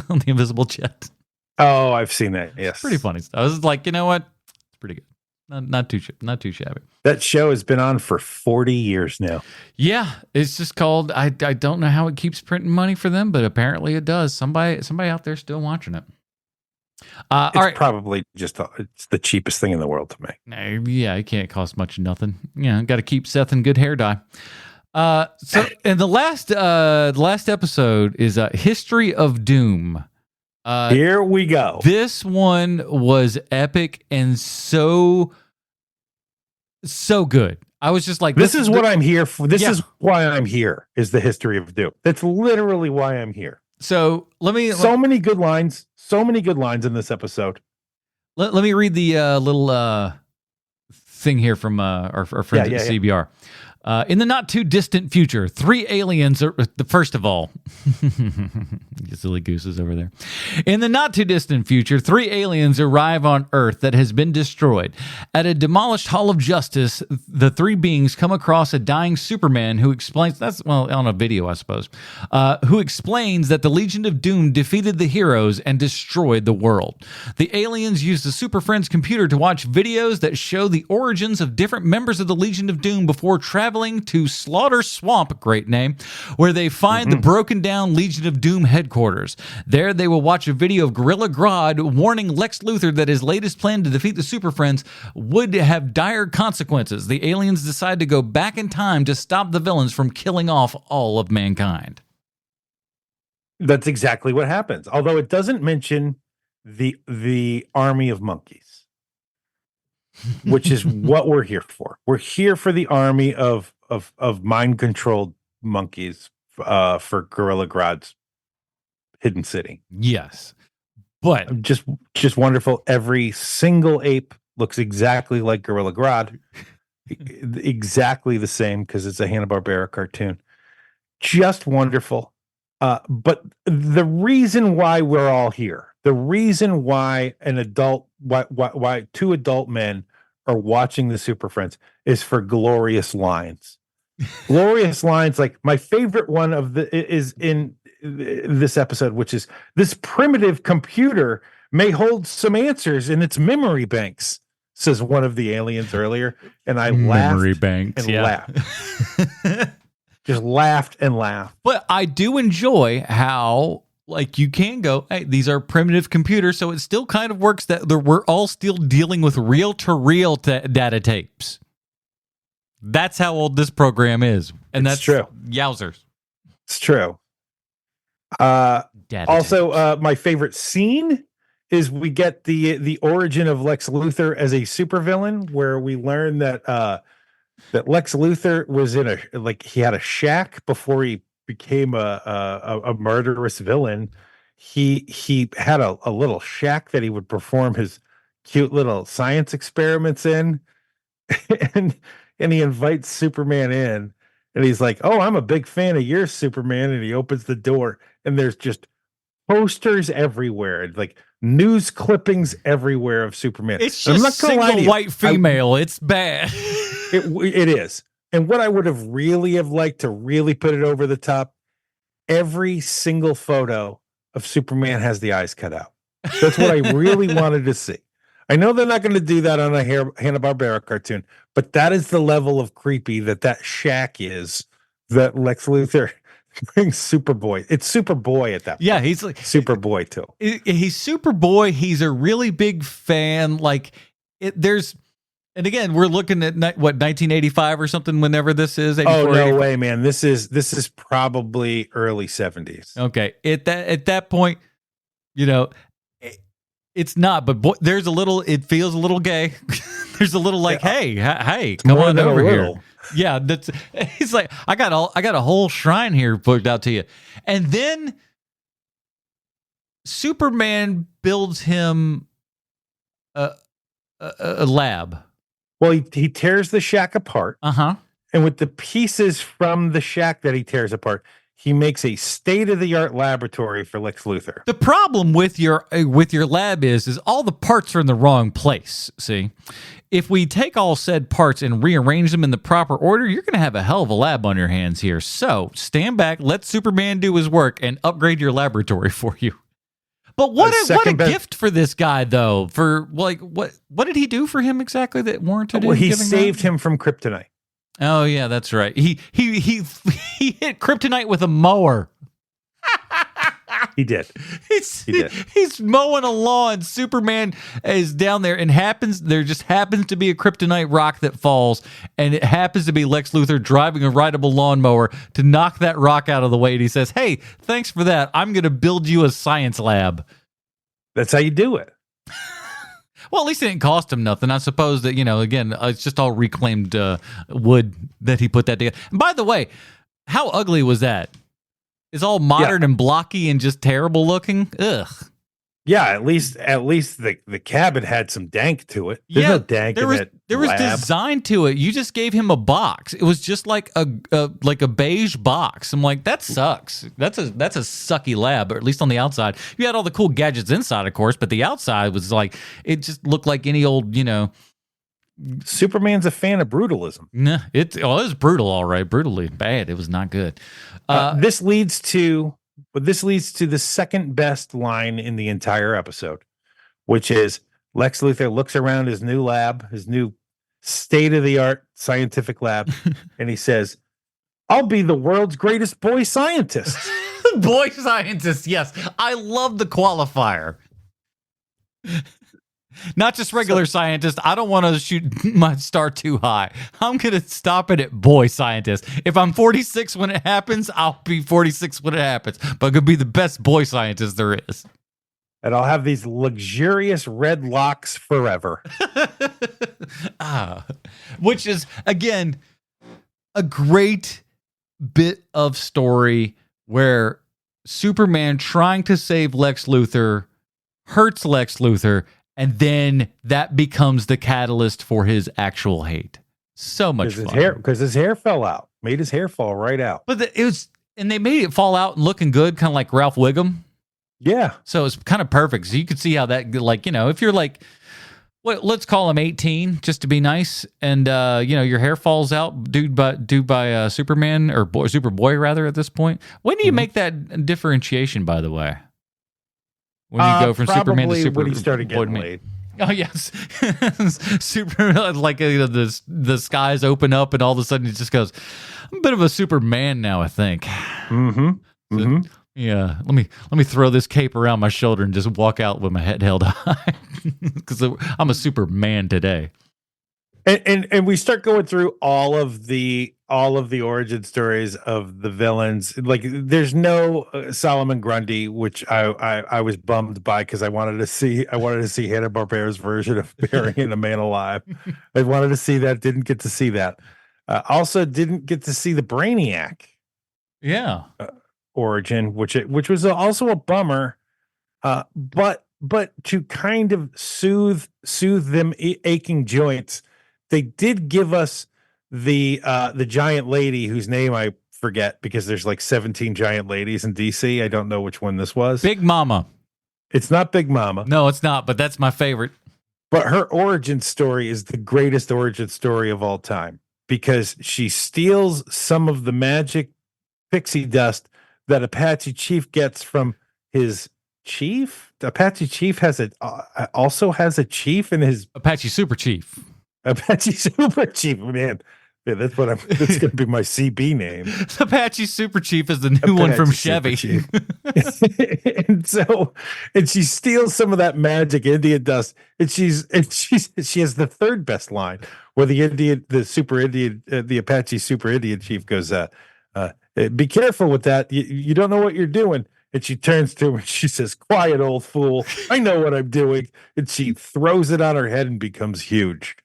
A: on the invisible jet.
B: Oh, I've seen that. Yes,
A: Pretty funny stuff. I was like, you know what? It's pretty good. Not too shabby.
B: That show has been on for 40 years now.
A: Yeah, it's just called. I don't know how it keeps printing money for them, but apparently it does. Somebody out there still watching it. All right.
B: Probably just it's the cheapest thing in the world to make.
A: Yeah, it can't cost much of nothing. Yeah, got to keep Seth in good hair dye. So, and the last episode is History of Doom.
B: Here we go.
A: This one was epic and so good. I was just like,
B: this is what I'm here for. This is why I'm here, is the History of Doom. That's literally why I'm here.
A: So
B: many good lines in this episode.
A: Let me read the little thing here from our friends at CBR. In the not too distant future, 3 aliens are first of all, silly gooses over there. In the not too distant future, 3 aliens arrive on Earth that has been destroyed. At a demolished Hall of Justice, the 3 beings come across a dying Superman who explains on a video, I suppose, who explains that the Legion of Doom defeated the heroes and destroyed the world. The aliens use the Superfriends computer to watch videos that show the origins of different members of the Legion of Doom before traveling to Slaughter Swamp, great name, where they find the broken down Legion of Doom headquarters. There they will watch a video of Gorilla Grodd warning Lex Luthor that his latest plan to defeat the Super Friends would have dire consequences. The aliens decide to go back in time to stop the villains from killing off all of mankind.
B: That's exactly what happens. Although it doesn't mention the army of monkeys. Which is what we're here for. We're here for the army of mind controlled monkeys for Gorilla Grodd's hidden city.
A: Yes, but
B: just wonderful. Every single ape looks exactly like Gorilla Grodd, exactly the same because it's a Hanna-Barbera cartoon. Just wonderful. But the reason why we're all here, the reason why why 2 adult men are watching the Super Friends is for glorious lines. Glorious lines, like my favorite one is in this episode, which is, this primitive computer may hold some answers in its memory banks, says one of the aliens earlier, and I laughed just laughed and laughed.
A: But I do enjoy how, like, you can go, hey, these are primitive computers, so it still kind of works that we're all still dealing with reel-to-reel data tapes. That's how old this program is. And that's
B: true.
A: Yowzers.
B: It's true. My favorite scene is we get the origin of Lex Luthor as a supervillain, where we learn that Lex Luthor was he had a shack before he became a murderous villain. He had a little shack that he would perform his cute little science experiments in, and he invites Superman in, and he's like, "Oh, I'm a big fan of yours, Superman," and he opens the door, and there's just posters everywhere, like news clippings everywhere of Superman.
A: It's just a single white female. It's bad.
B: It is. And what I would have liked to really put it over the top, every single photo of Superman has the eyes cut out. That's what I really wanted to see. I know they're not going to do that on a Hanna-Barbera cartoon, but that is the level of creepy that shack is, that Lex Luthor brings Superboy. It's Superboy at that point.
A: Yeah, he's like
B: Superboy too.
A: He's Superboy. He's a really big fan. Like, and again, we're looking at 1985 or something. Whenever this is, 84,
B: oh no 85. Way, man! This is probably early 70s.
A: Okay, at that point, it's not. But there's a little. It feels a little gay. There's a little like, hey, come on over here. Yeah, he's like, I got a whole shrine here booked out to you, and then Superman builds him a lab.
B: Well, he tears the shack apart.
A: Uh-huh.
B: And with the pieces from the shack that he tears apart, he makes a state-of-the-art laboratory for Lex Luthor.
A: The problem with your lab is all the parts are in the wrong place. See, if we take all said parts and rearrange them in the proper order, you're going to have a hell of a lab on your hands here. So stand back, let Superman do his work, and upgrade your laboratory for you. But what a gift for this guy, though. For like, what did he do for him exactly that warranted him?
B: Well, he saved him from kryptonite.
A: Oh yeah, that's right. He hit kryptonite with a mower.
B: He did.
A: He's mowing a lawn. Superman is down there, and there just happens to be a kryptonite rock that falls, and it happens to be Lex Luthor driving a rideable lawnmower to knock that rock out of the way. And he says, "Hey, thanks for that. I'm going to build you a science lab."
B: That's how you do it.
A: Well, at least it didn't cost him nothing. I suppose that, again, it's just all reclaimed wood that he put that together. And by the way, how ugly was that? It's all modern and blocky and just terrible looking. Ugh.
B: Yeah, at least the cabin had some dank to it. There's no dank in that
A: There was
B: lab.
A: design to it. You just gave him a box. It was just like a beige box. I'm like, that sucks. That's a sucky lab, or at least on the outside. You had all the cool gadgets inside, of course, but the outside was like, it just looked like any old,
B: Superman's a fan of brutalism.
A: Nah, it was brutal, all right. Brutally bad. It was not good.
B: This leads to the second best line in the entire episode, which is Lex Luthor looks around his new lab, his new state-of-the-art scientific lab, and he says, "I'll be the world's greatest boy scientist."
A: Boy scientist, yes. I love the qualifier. Not just regular scientist. I don't want to shoot my star too high. I'm going to stop it at boy scientist. If I'm 46 when it happens, I'll be 46 when it happens. But I'm going to be the best boy scientist there is.
B: And I'll have these luxurious red locks forever.
A: Which is, again, a great bit of story where Superman trying to save Lex Luthor hurts Lex Luthor, and then that becomes the catalyst for his actual hate. So much fun.
B: Because his hair fell out. Made his hair fall right out.
A: But and they made it fall out and looking good, kind of like Ralph Wiggum.
B: Yeah.
A: So it's kind of perfect. So you could see how that, if you're like, let's call him 18, just to be nice, and your hair falls out due by Superman or Superboy rather at this point. When do you make that differentiation, by the way? When you go from Superman to Superboy,
B: when he started getting laid.
A: Oh yes, Superman, like the skies open up and all of a sudden it just goes, I'm a bit of a Superman now, I think.
B: Mm-hmm.
A: So, yeah, let me throw this cape around my shoulder and just walk out with my head held high because I'm a Superman today.
B: And we start going through all of the origin stories of the villains. Like there's no Solomon Grundy, which I was bummed by because I wanted to see Hanna-Barbera's version of burying a man alive. I wanted to see that, didn't get to see that. Also didn't get to see the Brainiac.
A: Yeah.
B: Origin, which was also a bummer. But to kind of soothe them aching joints, they did give us the giant lady whose name I forget because there's like 17 giant ladies in DC. I don't know which one this was.
A: Big Mama.
B: It's not Big Mama.
A: No, it's not, but that's my favorite.
B: But her origin story is the greatest origin story of all time because she steals some of the magic pixie dust that Apache Chief gets from his chief. Apache Chief also has a chief in his
A: Apache Super Chief.
B: Apache Super Chief, man. Yeah, that's going to be my CB name.
A: Apache Super Chief is the new one from Chevy.
B: and she steals some of that magic Indian dust, and she has the third best line where the Apache Super Indian Chief goes, "Be careful with that. You don't know what you're doing." And she turns to him and she says, "Quiet, old fool. I know what I'm doing." And she throws it on her head and becomes huge.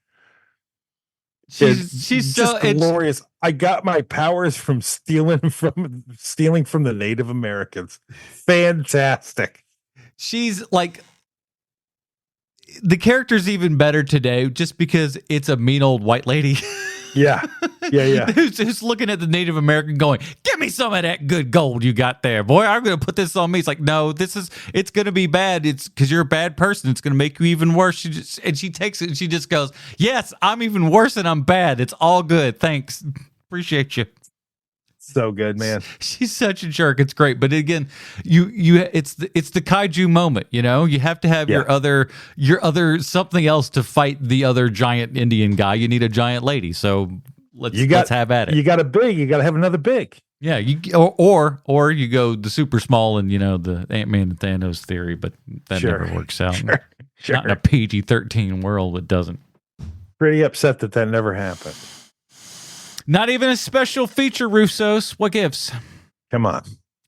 A: She's
B: just glorious. I got my powers from stealing from the Native Americans. Fantastic.
A: She's like, the character's even better today just because it's a mean old white lady.
B: Yeah. Yeah.
A: who's looking at the Native American going, give me some of that good gold you got there, boy. I'm going to put this on me. It's like, no, it's going to be bad. It's because you're a bad person. It's going to make you even worse. She takes it and she just goes, yes, I'm even worse and I'm bad. It's all good. Thanks. Appreciate you.
B: So good, man.
A: She's such a jerk. It's great. But again, it's the kaiju moment, you know? You have to have your other something else to fight the other giant Indian guy. You need a giant lady. So let's have at it.
B: You got a big, you got to have another big.
A: Yeah, or you go the super small and the Ant-Man and Thanos theory, but that never works out.
B: Sure.
A: Not in a PG-13 world, it doesn't.
B: Pretty upset that never happened.
A: Not even a special feature, Russos. What gives?
B: Come on.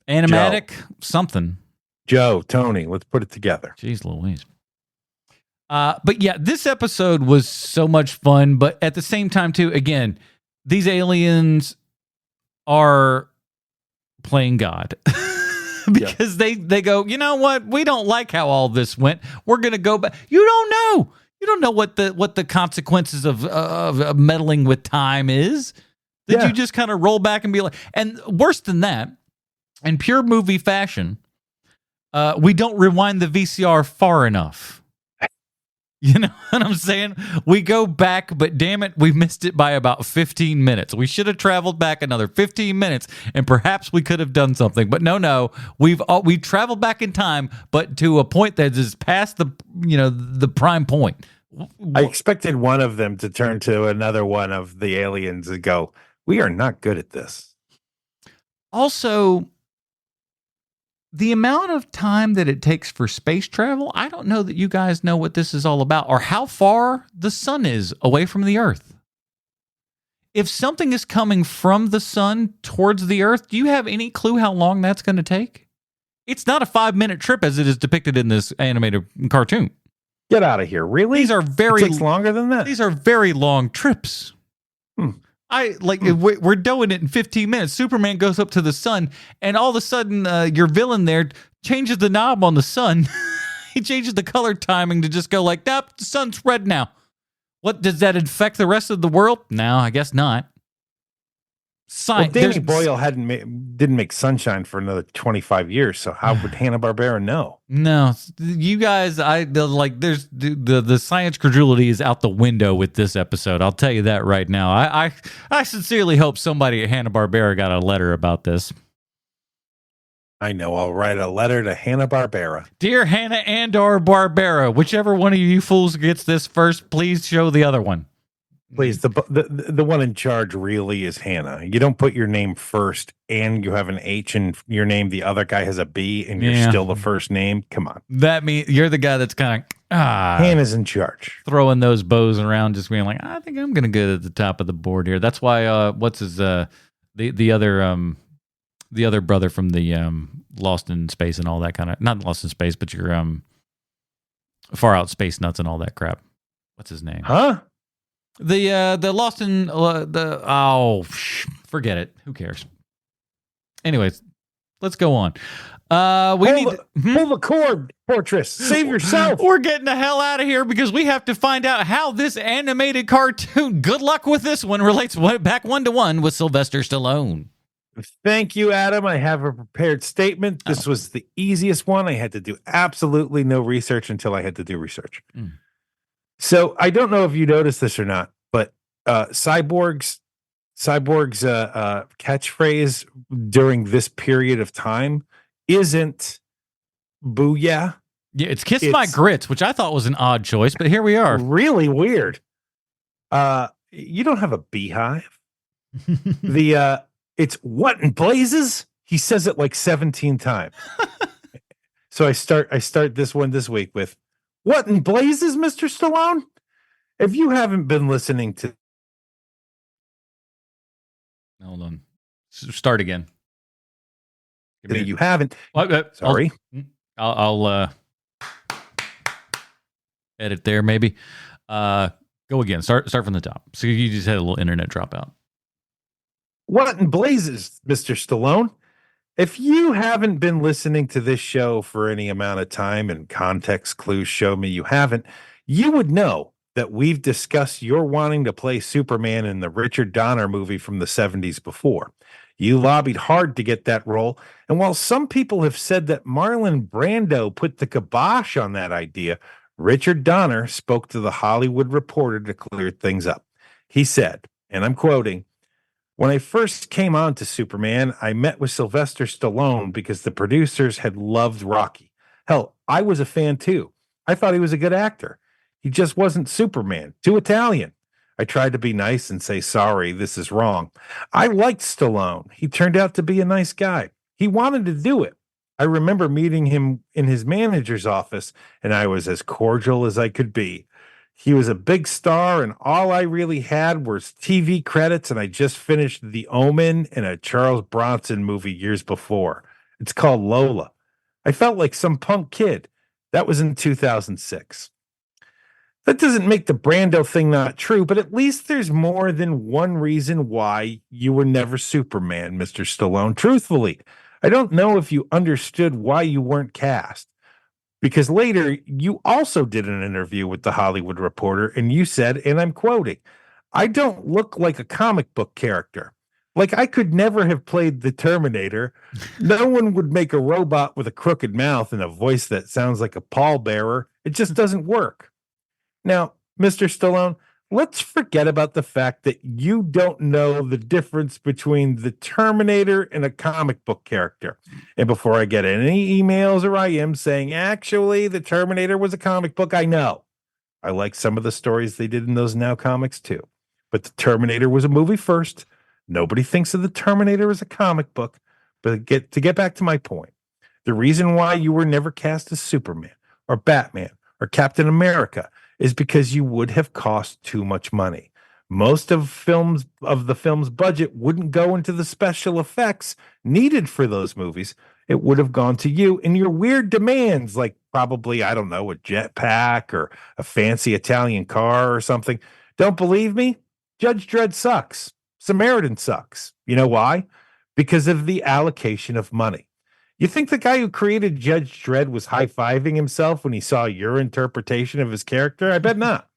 A: Animatic, something.
B: Joe, Tony, let's put it together.
A: Jeez Louise. But yeah, this episode was so much fun, but at the same time, too, again, these aliens are playing God. Because they go, you know what? We don't like how all this went. We're going to go back. You don't know. You don't know what the consequences of meddling with time is. Did you just kind of roll back and be like, and worse than that, in pure movie fashion, we don't rewind the VCR far enough. You know what I'm saying? We go back, but damn it, we missed it by about 15 minutes. We should have traveled back another 15 minutes, and perhaps we could have done something. But no, we've traveled back in time, but to a point that is past the prime point.
B: I expected one of them to turn to another one of the aliens and go, we are not good at this.
A: Also, the amount of time that it takes for space travel, I don't know that you guys know what this is all about or how far the sun is away from the Earth. If something is coming from the sun towards the Earth, do you have any clue how long that's going to take? It's not a 5-minute trip as it is depicted in this animated cartoon.
B: Get out of here. Really?
A: These are
B: it takes longer than that.
A: These are very long trips. We're doing it in 15 minutes. Superman goes up to the sun, and all of a sudden, your villain there changes the knob on the sun. He changes the color timing to just go like, nope, the sun's red now. What, does that affect the rest of the world? No, I guess not.
B: Well, Danny Boyle didn't make Sunshine for another 25 years, so how would Hanna-Barbera know?
A: No, you guys, there's the science credulity is out the window with this episode. I'll tell you that right now. I sincerely hope somebody at Hanna-Barbera got a letter about this.
B: I know. I'll write a letter to Hanna-Barbera.
A: Dear Hanna and/or Barbera, whichever one of you fools gets this first, please show the other one.
B: Please, the one in charge really is Hannah. You don't put your name first and you have an H in your name. The other guy has a B and you're still the first name. Come on.
A: That means you're the guy that's kind of
B: Hannah's in charge.
A: Throwing those bows around, just being like, I think I'm going to get at the top of the board here. That's why, what's his, the other brother from the Lost in Space and all that kind of, not Lost in Space, but your Far Out Space Nuts and all that crap. What's his name?
B: Huh?
A: The Lost in forget it. Who cares? Anyways, let's go on. Pull
B: the cord, Fortress. Save yourself.
A: We're getting the hell out of here because we have to find out how this animated cartoon, good luck with this one, relates back 1-to-1 with Sylvester Stallone.
B: Thank you, Adam. I have a prepared statement. This was the easiest one. I had to do absolutely no research until I had to do research. So I don't know if you noticed this or not, but Cyborg's catchphrase during this period of time isn't "booyah."
A: Yeah, it's "kiss my grits," which I thought was an odd choice, but here we are.
B: Really weird. You don't have a beehive. It's "what in blazes." He says it like 17 times. So I start this one this week with, "What in blazes, Mr. Stallone?" If you haven't been listening to...
A: Hold on. Start again.
B: You haven't.
A: Sorry. I'll edit there, maybe. Go again. Start from the top. So you just had a little internet dropout.
B: What in blazes, Mr. Stallone? If you haven't been listening to this show for any amount of time and context clues show me you haven't, you would know that we've discussed your wanting to play Superman in the Richard Donner movie from the 70s before. You lobbied hard to get that role, and while some people have said that Marlon Brando put the kibosh on that idea, Richard Donner spoke to the Hollywood Reporter to clear things up. He said, and I'm quoting, "When I first came on to Superman, I met with Sylvester Stallone because the producers had loved Rocky. Hell, I was a fan too. I thought he was a good actor. He just wasn't Superman, too Italian. I tried to be nice and say, sorry, this is wrong. I liked Stallone. He turned out to be a nice guy. He wanted to do it. I remember meeting him in his manager's office, and I was as cordial as I could be. He was a big star, and all I really had was TV credits, and I just finished The Omen and a Charles Bronson movie years before. It's called Lola. I felt like some punk kid. That was in 2006. That doesn't make the Brando thing not true, but at least there's more than one reason why you were never Superman, Mr. Stallone. Truthfully, I don't know if you understood why you weren't cast. Because later, you also did an interview with the Hollywood Reporter, and you said, and I'm quoting, I don't look like a comic book character. Like I could never have played the Terminator. No one would make a robot with a crooked mouth and a voice that sounds like a pallbearer. It just doesn't work. Now, Mr. Stallone, let's forget about the fact that you don't know the difference between the Terminator and a comic book character. And before I get any emails or IMs saying, actually, the Terminator was a comic book, I know. I like some of the stories they did in those Now comics too. But the Terminator was a movie first. Nobody thinks of the Terminator as a comic book. But to get back to my point, the reason why you were never cast as Superman or Batman or Captain America is because you would have cost too much money. Most of the film's budget wouldn't go into the special effects needed for those movies. It would have gone to you and your weird demands, like probably, I don't know, a jetpack or a fancy Italian car or something. Don't believe me? Judge Dredd sucks. Samaritan sucks. You know why? Because of the allocation of money. You think the guy who created Judge Dredd was high-fiving himself when he saw your interpretation of his character? I bet not.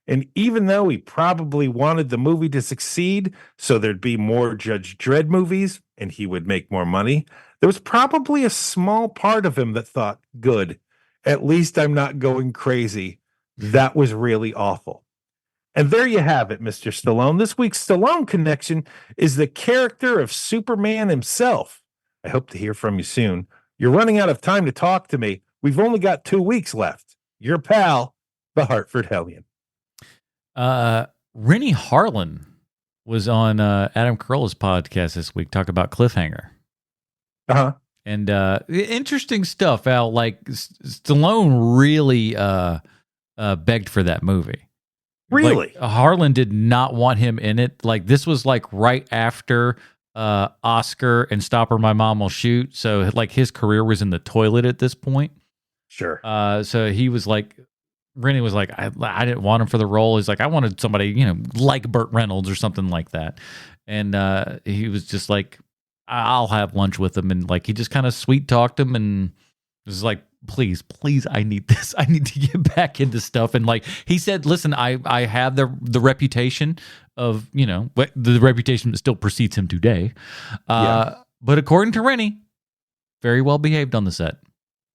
B: And even though he probably wanted the movie to succeed so there'd be more Judge Dredd movies and he would make more money, there was probably a small part of him that thought, good, at least I'm not going crazy. That was really awful. And there you have it, Mr. Stallone. This week's Stallone Connection is the character of Superman himself. I hope to hear from you soon. You're running out of time to talk to me. We've only got 2 weeks left. Your pal, the Hartford Hellion.
A: Rennie Harlan was on Adam Carolla's podcast this week, talking about Cliffhanger.
B: Uh-huh.
A: And interesting stuff, Al. Like, Stallone really begged for that movie.
B: Really?
A: Like, Harlan did not want him in it. Like, this was like right after Oscar and Stop or My Mom Will Shoot. So like his career was in the toilet at this point.
B: Sure.
A: So he was like, Rennie was like, I didn't want him for the role. He's like, I wanted somebody, like Burt Reynolds or something like that. And he was just like, I'll have lunch with him. And like, he just kind of sweet talked him and was like, please, I need this. I need to get back into stuff. And like he said, listen, I have the reputation of, the reputation that still precedes him today. But according to Rennie, very well behaved on the set.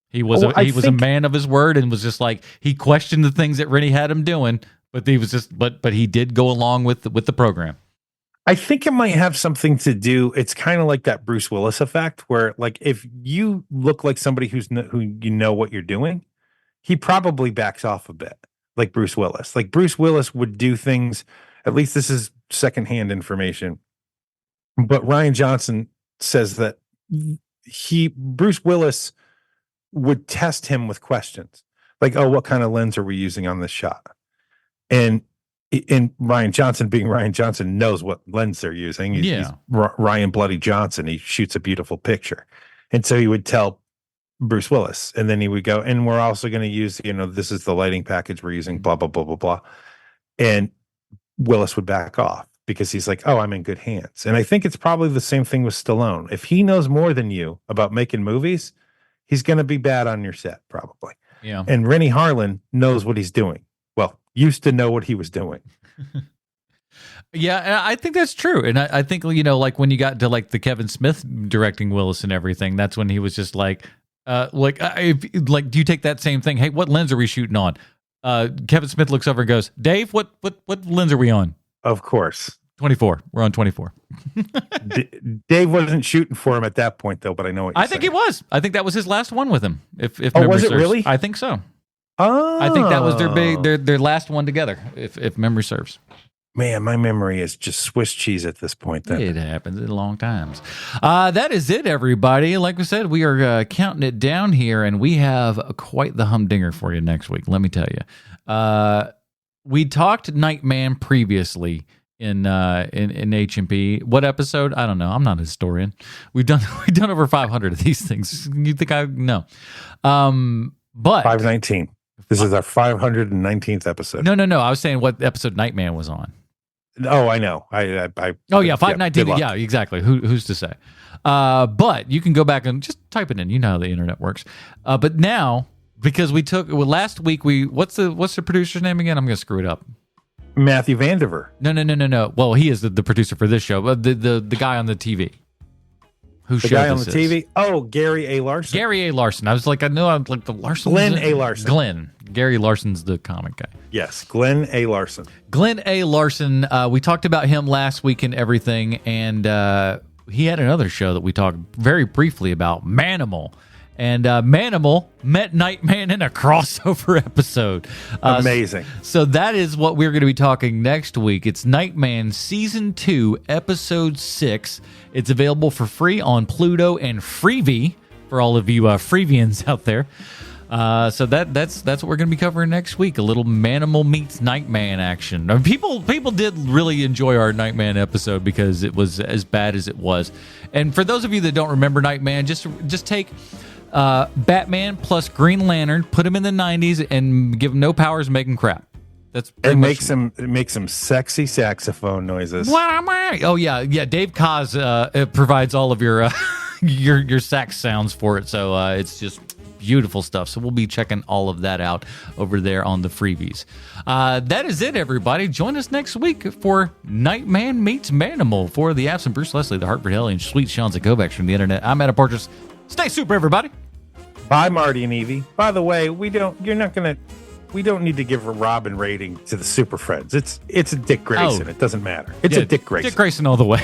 A: He was a man of his word and was just like, he questioned the things that Rennie had him doing, but he was just, but he did go along with the program.
B: I think it might have something to do. It's kind of like that Bruce Willis effect, where like if you look like somebody who you know what you're doing, he probably backs off a bit, like Bruce Willis. Like Bruce Willis would do things. At least this is secondhand information, but Rian Johnson says that Bruce Willis would test him with questions like, "Oh, what kind of lens are we using on this shot?" And Rian Johnson, being Rian Johnson, knows what lens they're using. He's Ryan Bloody Johnson. He shoots a beautiful picture. And so he would tell Bruce Willis, and then he would go, and we're also going to use, this is the lighting package we're using, blah, blah, blah, blah, blah. And Willis would back off because he's like, oh, I'm in good hands. And I think it's probably the same thing with Stallone. If he knows more than you about making movies, he's going to be bad on your set, probably.
A: Yeah.
B: And Rennie Harlan knows what he's doing. Well, used to know what he was doing.
A: Yeah, and I think that's true. And I think, like when you got to like the Kevin Smith directing Willis and everything, that's when he was just like, do you take that same thing? Hey, what lens are we shooting on? Kevin Smith looks over and goes, Dave, what lens are we on?
B: Of course.
A: 24. We're on 24.
B: Dave wasn't shooting for him at that point, though, but I know what you're
A: I think he was. I think that was his last one with him. If
B: oh,
A: memory
B: was it
A: serves.
B: really?
A: I think so.
B: Oh.
A: I think that was their last one together, if memory serves.
B: Man, my memory is just Swiss cheese at this point. Then
A: it happens in long times. That is it, everybody. Like we said, we are counting it down here, and we have quite the humdinger for you next week. Let me tell you. We talked Nightman previously in HMP. What episode? I don't know. I'm not a historian. We've done over 500 of these things. You think I know? But
B: 519. This is our 519th episode.
A: No. I was saying what episode Nightman was on.
B: Oh, I know. I
A: 519. Yeah, exactly. Who's to say? But you can go back and just type it in. You know how the internet works. But now, because last week what's the producer's name again? I'm going to screw it up.
B: Matthew Vandiver.
A: No. Well, he is the producer for this show. But the guy on the TV.
B: The guy on the TV? Oh, Gary A. Larson.
A: Gary A. Larson. I was like, I know I'm like the Larson.
B: Glenn A. Larson.
A: Gary Larson's the comic guy.
B: Yes, Glenn A. Larson.
A: Glenn A. Larson. We talked about him last week and everything, and he had another show that we talked very briefly about, Manimal. And Manimal met Nightman in a crossover episode.
B: Amazing.
A: So that is what we're going to be talking next week. It's Nightman Season 2, Episode 6. It's available for free on Pluto and Freevee for all of you Freevians out there. So that's what we're going to be covering next week. A little Manimal meets Nightman action. I mean, people did really enjoy our Nightman episode because it was as bad as it was. And for those of you that don't remember Nightman, just take Batman plus Green Lantern, put him in the 90s, and give him no powers, make him crap.
B: It makes some sexy saxophone noises.
A: Oh yeah. Dave Koz provides all of your your sax sounds for it, so it's just beautiful stuff. So we'll be checking all of that out over there on the freebies. That is it, everybody. Join us next week for Nightman meets Manimal. For the absent Bruce Leslie, the Hartford Helly, and Sweet Sean's Kovacs from the internet, I'm Adam Portress. Stay super, everybody.
B: Bye, Marty and Evie. By the way, we don't need to give a Robin rating to the Super Friends. It's a Dick Grayson. It doesn't matter. It's a Dick Grayson.
A: Dick Grayson all the way.